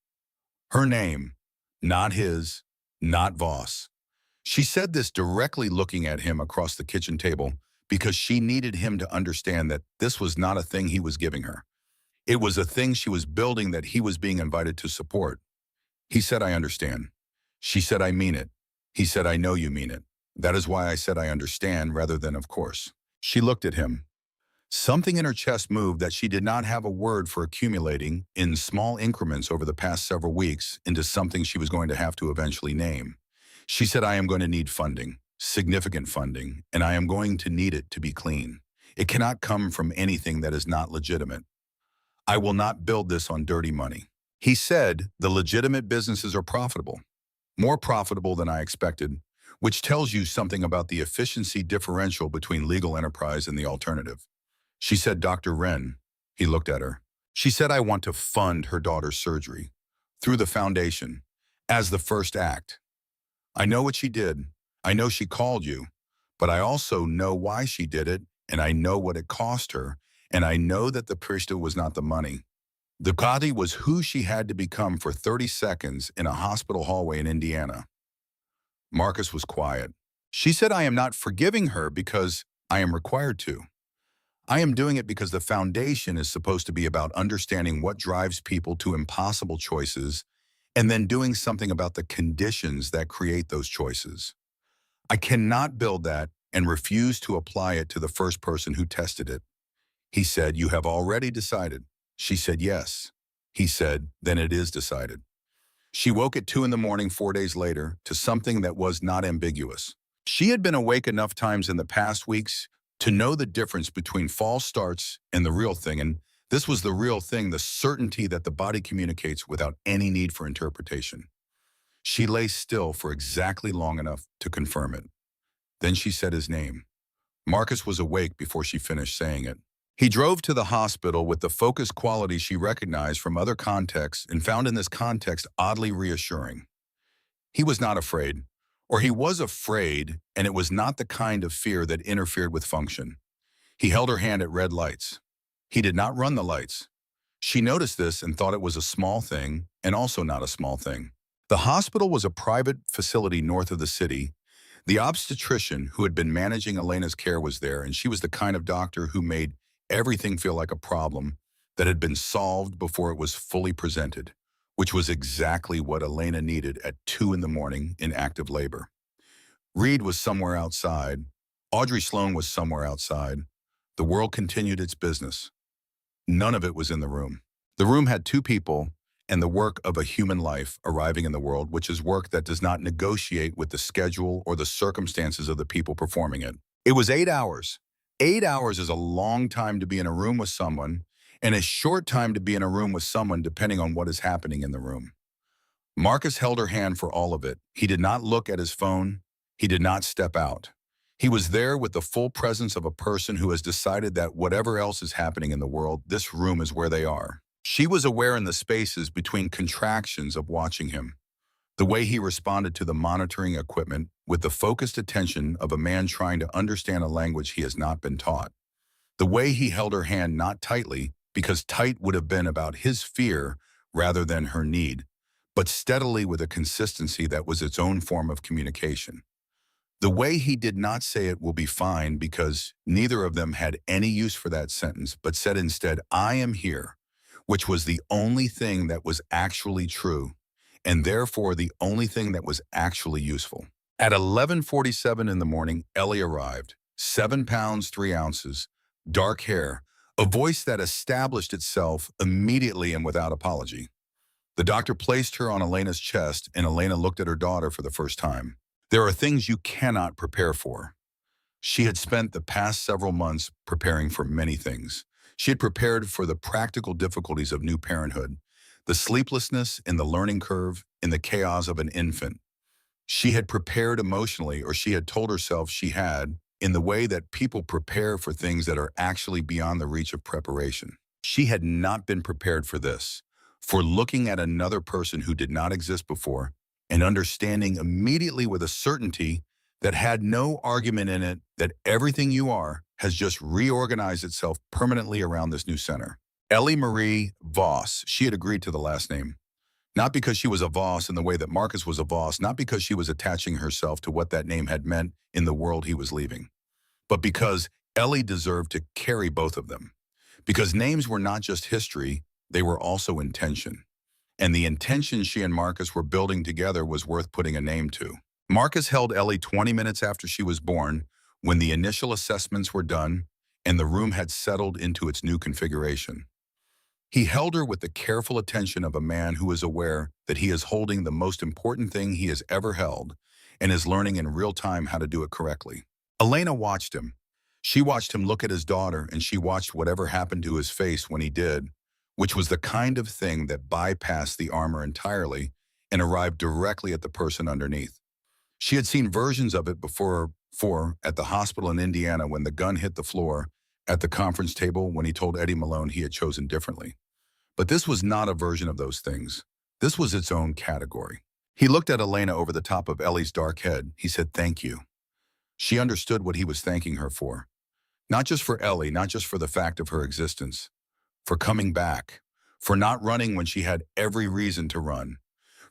Her name, not his, not Voss. She said this directly looking at him across the kitchen table because she needed him to understand that this was not a thing he was giving her. It was a thing she was building that he was being invited to support. He said, "I understand." She said, "I mean it." He said, "I know you mean it. That is why I said I understand rather than of course." She looked at him. Something in her chest moved that she did not have a word for, accumulating in small increments over the past several weeks into something she was going to have to eventually name. She said, "I am going to need funding, significant funding, and I am going to need it to be clean. It cannot come from anything that is not legitimate. I will not build this on dirty money." He said, "The legitimate businesses are profitable, more profitable than I expected, which tells you something about the efficiency differential between legal enterprise and the alternative." She said, "Dr. Wren." He looked at her. She said, "I want to fund her daughter's surgery through the foundation as the first act. I know what she did. I know she called you, but I also know why she did it, and I know what it cost her, and I know that the priesthood was not the money. The body was who she had to become for 30 seconds in a hospital hallway in Indiana." Marcus was quiet. She said, "I am not forgiving her because I am required to. I am doing it because the foundation is supposed to be about understanding what drives people to impossible choices and then doing something about the conditions that create those choices. I cannot build that and refuse to apply it to the first person who tested it." He said, "You have already decided." She said, "Yes." He said, "Then it is decided." She woke at 2 in the morning 4 days later to something that was not ambiguous. She had been awake enough times in the past weeks to know the difference between false starts and the real thing, and this was the real thing, the certainty that the body communicates without any need for interpretation. She lay still for exactly long enough to confirm it. Then she said his name. Marcus was awake before she finished saying it. He drove to the hospital with the focused quality she recognized from other contexts and found in this context oddly reassuring. He was not afraid, or he was afraid, and it was not the kind of fear that interfered with function. He held her hand at red lights. He did not run the lights. She noticed this and thought it was a small thing, and also not a small thing. The hospital was a private facility north of the city. The obstetrician who had been managing Elena's care was there, and she was the kind of doctor who made everything feel like a problem that had been solved before it was fully presented, which was exactly what Elena needed at 2 in the morning in active labor. Reed was somewhere outside. Audrey Sloan was somewhere outside. The world continued its business. None of it was in the room. The room had two people and the work of a human life arriving in the world, which is work that does not negotiate with the schedule or the circumstances of the people performing it. It was 8 hours. 8 hours is a long time to be in a room with someone, and a short time to be in a room with someone depending on what is happening in the room. Marcus held her hand for all of it. He did not look at his phone. He did not step out. He was there with the full presence of a person who has decided that whatever else is happening in the world, this room is where they are. She was aware in the spaces between contractions of watching him, the way he responded to the monitoring equipment with the focused attention of a man trying to understand a language he has not been taught. The way he held her hand not tightly, because tight would have been about his fear rather than her need, but steadily with a consistency that was its own form of communication. The way he did not say it will be fine because neither of them had any use for that sentence, but said instead, I am here, which was the only thing that was actually true, and therefore the only thing that was actually useful. At 11:47 in the morning, Ellie arrived, 7 pounds 3 ounces, dark hair, a voice that established itself immediately and without apology. The doctor placed her on Elena's chest, and Elena looked at her daughter for the first time. There are things you cannot prepare for. She had spent the past several months preparing for many things. She had prepared for the practical difficulties of new parenthood, the sleeplessness in the learning curve, in the chaos of an infant. She had prepared emotionally, or she had told herself she had, in the way that people prepare for things that are actually beyond the reach of preparation. She had not been prepared for this, for looking at another person who did not exist before and understanding immediately with a certainty that had no argument in it that everything you are has just reorganized itself permanently around this new center. Ellie Marie Voss, she had agreed to the last name. Not because she was a Voss in the way that Marcus was a Voss, not because she was attaching herself to what that name had meant in the world he was leaving, but because Ellie deserved to carry both of them. Because names were not just history, they were also intention. And the intention she and Marcus were building together was worth putting a name to. Marcus held Ellie 20 minutes after she was born, when the initial assessments were done and the room had settled into its new configuration. He held her with the careful attention of a man who is aware that he is holding the most important thing he has ever held and is learning in real time how to do it correctly. Elena watched him. She watched him look at his daughter, and she watched whatever happened to his face when he did, which was the kind of thing that bypassed the armor entirely and arrived directly at the person underneath. She had seen versions of it before at the hospital in Indiana when the gun hit the floor, at the conference table when he told Eddie Malone he had chosen differently. But this was not a version of those things. This was its own category. He looked at Elena over the top of Ellie's dark head. He said, thank you. She understood what he was thanking her for. Not just for Ellie, not just for the fact of her existence, for coming back, for not running when she had every reason to run,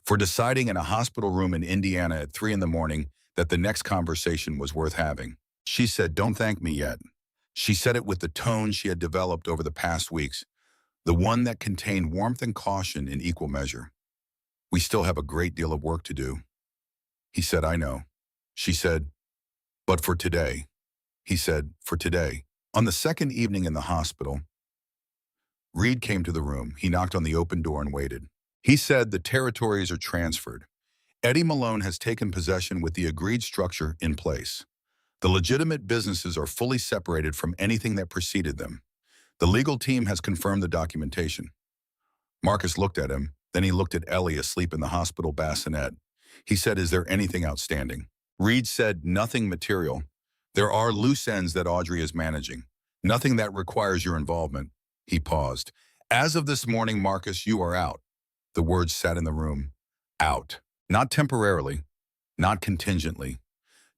for deciding in a hospital room in Indiana at 3 in the morning that the next conversation was worth having. She said, don't thank me yet. She said it with the tone she had developed over the past weeks, the one that contained warmth and caution in equal measure. We still have a great deal of work to do. He said, I know. She said, but for today. He said, for today. On the second evening in the hospital, Reed came to the room. He knocked on the open door and waited. He said the territories are transferred. Eddie Malone has taken possession with the agreed structure in place. The legitimate businesses are fully separated from anything that preceded them. The legal team has confirmed the documentation. Marcus looked at him, then he looked at Ellie asleep in the hospital bassinet. He said, is there anything outstanding? Reed said, nothing material. There are loose ends that Audrey is managing. Nothing that requires your involvement. He paused. As of this morning, Marcus, you are out. The words sat in the room. Out. Not temporarily. Not contingently.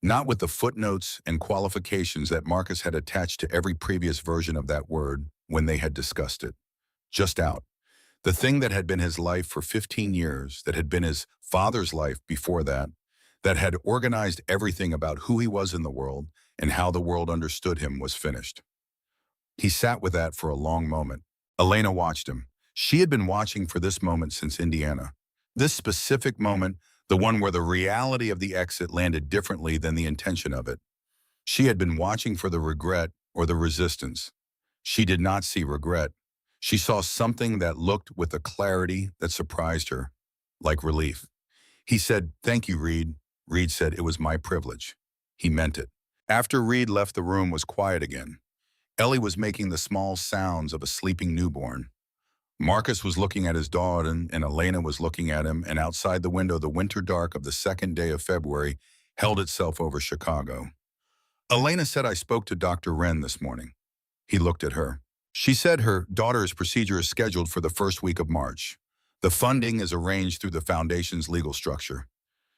Not with the footnotes and qualifications that Marcus had attached to every previous version of that word when they had discussed it. Just out. The thing that had been his life for 15 years, that had been his father's life before that had organized everything about who he was in the world and how the world understood him, was finished. He sat with that for a long moment. Elena watched him. She had been watching for this moment since Indiana. This specific moment, the one where the reality of the exit landed differently than the intention of it. She had been watching for the regret or the resistance. She did not see regret. She saw something that looked with a clarity that surprised her, like relief. He said, thank you, Reed. Reed said, it was my privilege. He meant it. After Reed left, the room was quiet again. Ellie was making the small sounds of a sleeping newborn. Marcus was looking at his daughter, and Elena was looking at him, and outside the window, the winter dark of the second day of February held itself over Chicago. Elena said I spoke to Dr. Wren this morning. He looked at her. She said her daughter's procedure is scheduled for the first week of March. The funding is arranged through the foundation's legal structure.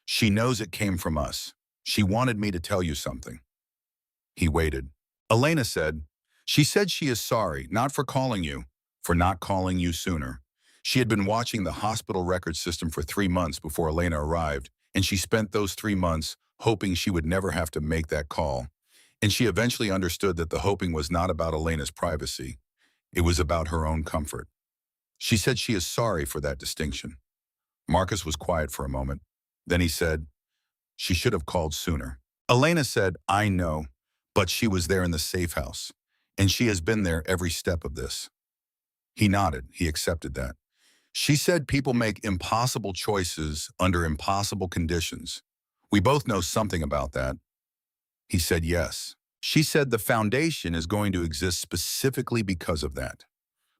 She knows it came from us. She wanted me to tell you something. He waited. Elena said, she said she is sorry, not for calling you, for not calling you sooner. She had been watching the hospital record system for 3 months before Elena arrived, and she spent those 3 months hoping she would never have to make that call. And she eventually understood that the hoping was not about Elena's privacy. It was about her own comfort. She said she is sorry for that distinction. Marcus was quiet for a moment. Then he said, she should have called sooner. Elena said, I know, but she was there in the safe house, and she has been there every step of this. He nodded. He accepted that. She said people make impossible choices under impossible conditions. We both know something about that. He said yes. She said the foundation is going to exist specifically because of that.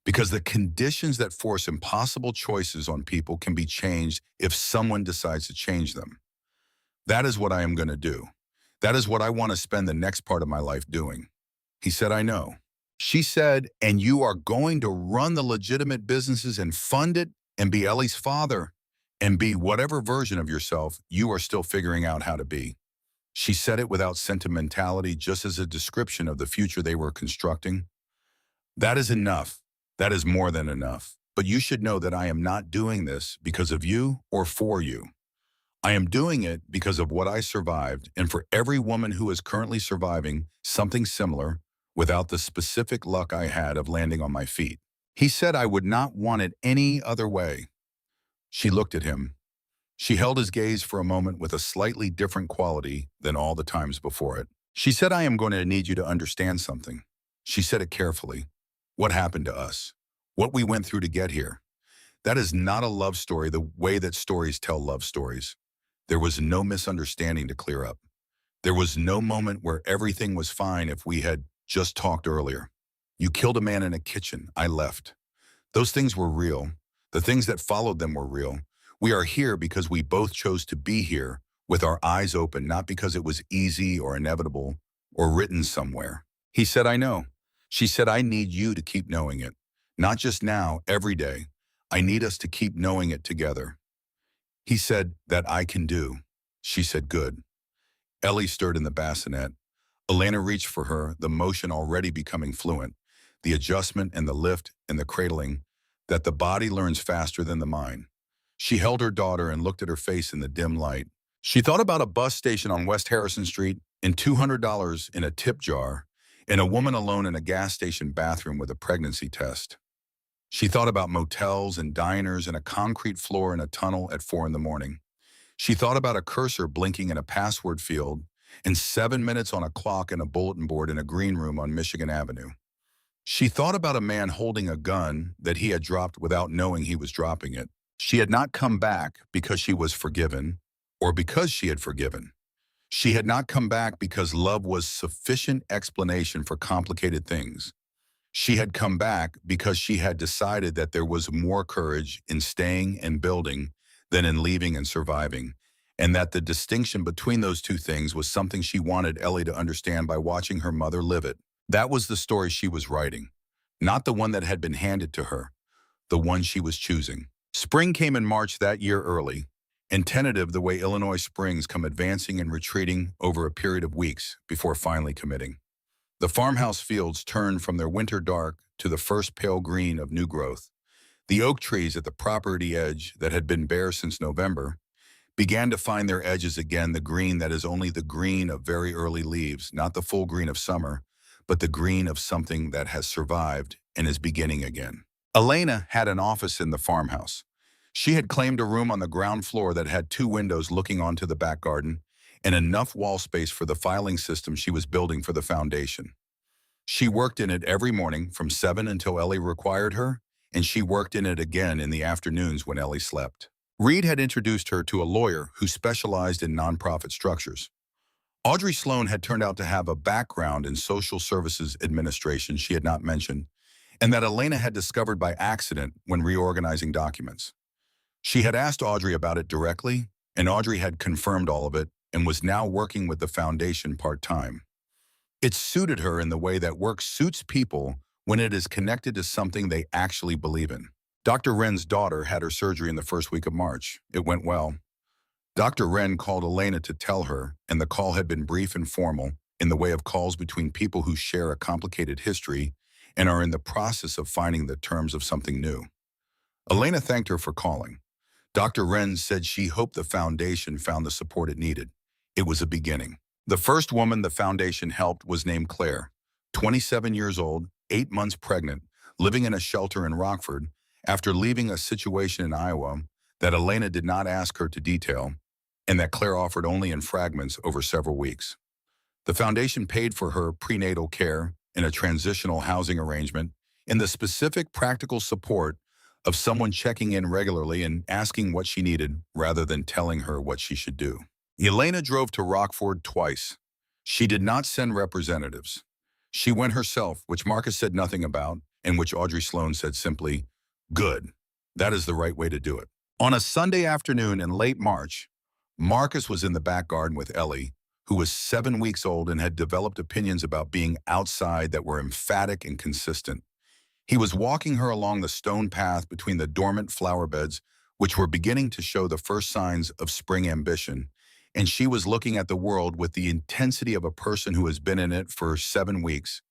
Because the conditions that force impossible choices on people can be changed if someone decides to change them. That is what I am going to do. That is what I want to spend the next part of my life doing. He said, I know. She said, and you are going to run the legitimate businesses and fund it and be Ellie's father and be whatever version of yourself you are still figuring out how to be. She said it without sentimentality, just as a description of the future they were constructing. That is enough. That is more than enough. But you should know that I am not doing this because of you or for you. I am doing it because of what I survived, and for every woman who is currently surviving something similar without the specific luck I had of landing on my feet. He said I would not want it any other way. She looked at him. She held his gaze for a moment with a slightly different quality than all the times before it. She said, I am going to need you to understand something. She said it carefully. What happened to us? What we went through to get here? That is not a love story the way that stories tell love stories. There was no misunderstanding to clear up. There was no moment where everything was fine if we had just talked earlier. You killed a man in a kitchen. I left. Those things were real. The things that followed them were real. We are here because we both chose to be here with our eyes open, not because it was easy or inevitable or written somewhere. He said, I know. She said, I need you to keep knowing it. Not just now, every day. I need us to keep knowing it together. He said, that I can do. She said, good. Ellie stirred in the bassinet. Elena reached for her, the motion already becoming fluent, the adjustment and the lift and the cradling, that the body learns faster than the mind. She held her daughter and looked at her face in the dim light. She thought about a bus station on West Harrison Street and $200 in a tip jar, and a woman alone in a gas station bathroom with a pregnancy test. She thought about motels and diners and a concrete floor in a tunnel at 4 in the morning. She thought about a cursor blinking in a password field and 7 minutes on a clock and a bulletin board in a green room on Michigan Avenue. She thought about a man holding a gun that he had dropped without knowing he was dropping it. She had not come back because she was forgiven or because she had forgiven. She had not come back because love was sufficient explanation for complicated things. She had come back because she had decided that there was more courage in staying and building than in leaving and surviving, and that the distinction between those two things was something she wanted Ellie to understand by watching her mother live it. That was the story she was writing, not the one that had been handed to her, the one she was choosing. Spring came in March that year early, and tentative the way Illinois springs come advancing and retreating over a period of weeks before finally committing. The farmhouse fields turned from their winter dark to the first pale green of new growth. The oak trees at the property edge that had been bare since November began to find their edges again, the green that is only the green of very early leaves, not the full green of summer, but the green of something that has survived and is beginning again. Elena had an office in the farmhouse. She had claimed a room on the ground floor that had 2 windows looking onto the back garden and enough wall space for the filing system she was building for the foundation. She worked in it every morning from 7 until Ellie required her, and she worked in it again in the afternoons when Ellie slept. Reed had introduced her to a lawyer who specialized in nonprofit structures. Audrey Sloan had turned out to have a background in social services administration she had not mentioned, and that Elena had discovered by accident when reorganizing documents. She had asked Audrey about it directly, and Audrey had confirmed all of it and was now working with the foundation part-time. It suited her in the way that work suits people when it is connected to something they actually believe in. Dr. Wren's daughter had her surgery in the first week of March. It went well. Dr. Wren called Elena to tell her, and the call had been brief and formal, in the way of calls between people who share a complicated history and are in the process of finding the terms of something new. Elena thanked her for calling. Dr. Wren said she hoped the foundation found the support it needed. It was a beginning. The first woman the foundation helped was named Claire, 27 years old, 8 months pregnant, living in a shelter in Rockford after leaving a situation in Iowa that Elena did not ask her to detail and that Claire offered only in fragments over several weeks. The foundation paid for her prenatal care in a transitional housing arrangement and the specific practical support of someone checking in regularly and asking what she needed rather than telling her what she should do. Elena drove to Rockford twice. She did not send representatives. She went herself, which Marcus said nothing about, and which Audrey Sloan said simply, "Good. That is the right way to do it." On a Sunday afternoon in late March, Marcus was in the back garden with Ellie, who was 7 weeks old and had developed opinions about being outside that were emphatic and consistent. He was walking her along the stone path between the dormant flower beds, which were beginning to show the first signs of spring ambition, and she was looking at the world with the intensity of a person who has been in it for 7 weeks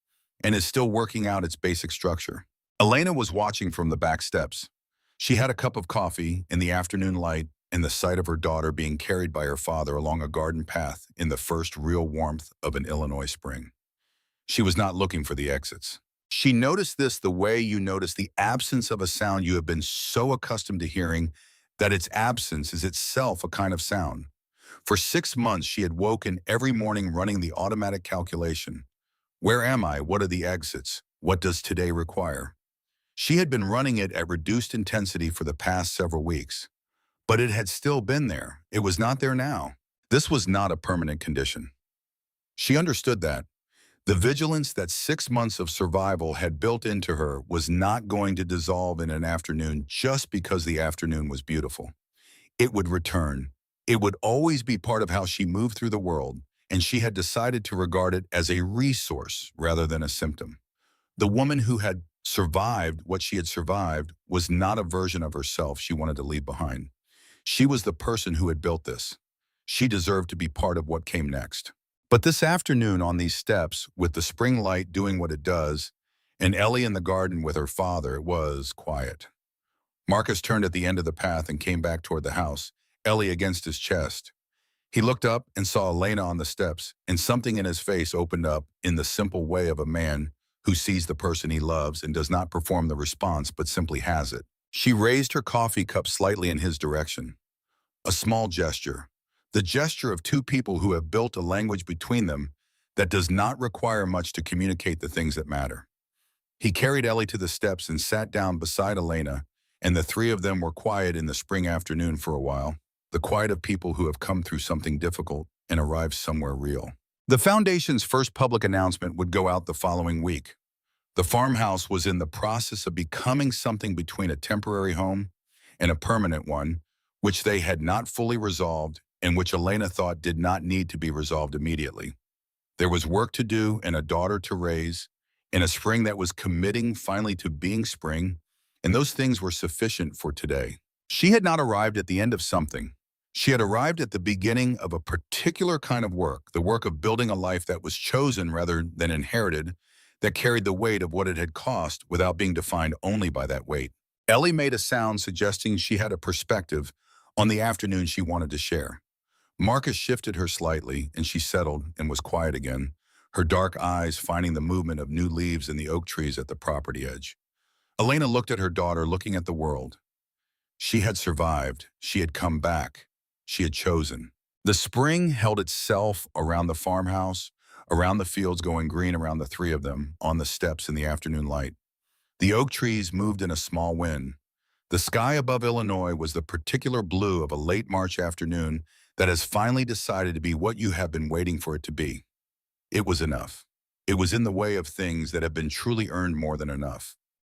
and is still working out its basic structure. Elena was watching from the back steps. She had a cup of coffee in the afternoon light and the sight of her daughter being carried by her father along a garden path in the first real warmth of an Illinois spring. She was not looking for the exits. She noticed this the way you notice the absence of a sound you have been so accustomed to hearing that its absence is itself a kind of sound. For 6 months, she had woken every morning running the automatic calculation. Where am I? What are the exits? What does today require? She had been running it at reduced intensity for the past several weeks. But it had still been there. It was not there now. This was not a permanent condition. She understood that. The vigilance that 6 months of survival had built into her was not going to dissolve in an afternoon just because the afternoon was beautiful. It would return. It would always be part of how she moved through the world, and she had decided to regard it as a resource rather than a symptom. The woman who had survived what she had survived was not a version of herself she wanted to leave behind. She was the person who had built this. She deserved to be part of what came next. But this afternoon on these steps, with the spring light doing what it does, and Ellie in the garden with her father, it was quiet. Marcus turned at the end of the path and came back toward the house, Ellie against his chest. He looked up and saw Elena on the steps, and something in his face opened up in the simple way of a man who sees the person he loves and does not perform the response but simply has it. She raised her coffee cup slightly in his direction. A small gesture. The gesture of two people who have built a language between them that does not require much to communicate the things that matter. He carried Ellie to the steps and sat down beside Elena, and the three of them were quiet in the spring afternoon for a while, the quiet of people who have come through something difficult and arrived somewhere real. The foundation's first public announcement would go out the following week. The farmhouse was in the process of becoming something between a temporary home and a permanent one, which they had not fully resolved and which Elena thought did not need to be resolved immediately. There was work to do and a daughter to raise, and a spring that was committing finally to being spring, and those things were sufficient for today. She had not arrived at the end of something. She had arrived at the beginning of a particular kind of work, the work of building a life that was chosen rather than inherited, that carried the weight of what it had cost without being defined only by that weight. Ellie made a sound suggesting she had a perspective on the afternoon she wanted to share. Marcus shifted her slightly, and she settled and was quiet again, her dark eyes finding the movement of new leaves in the oak trees at the property edge. Elena looked at her daughter, looking at the world. She had survived. She had come back. She had chosen. The spring held itself around the farmhouse, around the fields going green around the three of them, on the steps in the afternoon light. The oak trees moved in a small wind. The sky above Illinois was the particular blue of a late March afternoon that has finally decided to be what you have been waiting for it to be. It was enough. It was in the way of things that have been truly earned more than enough.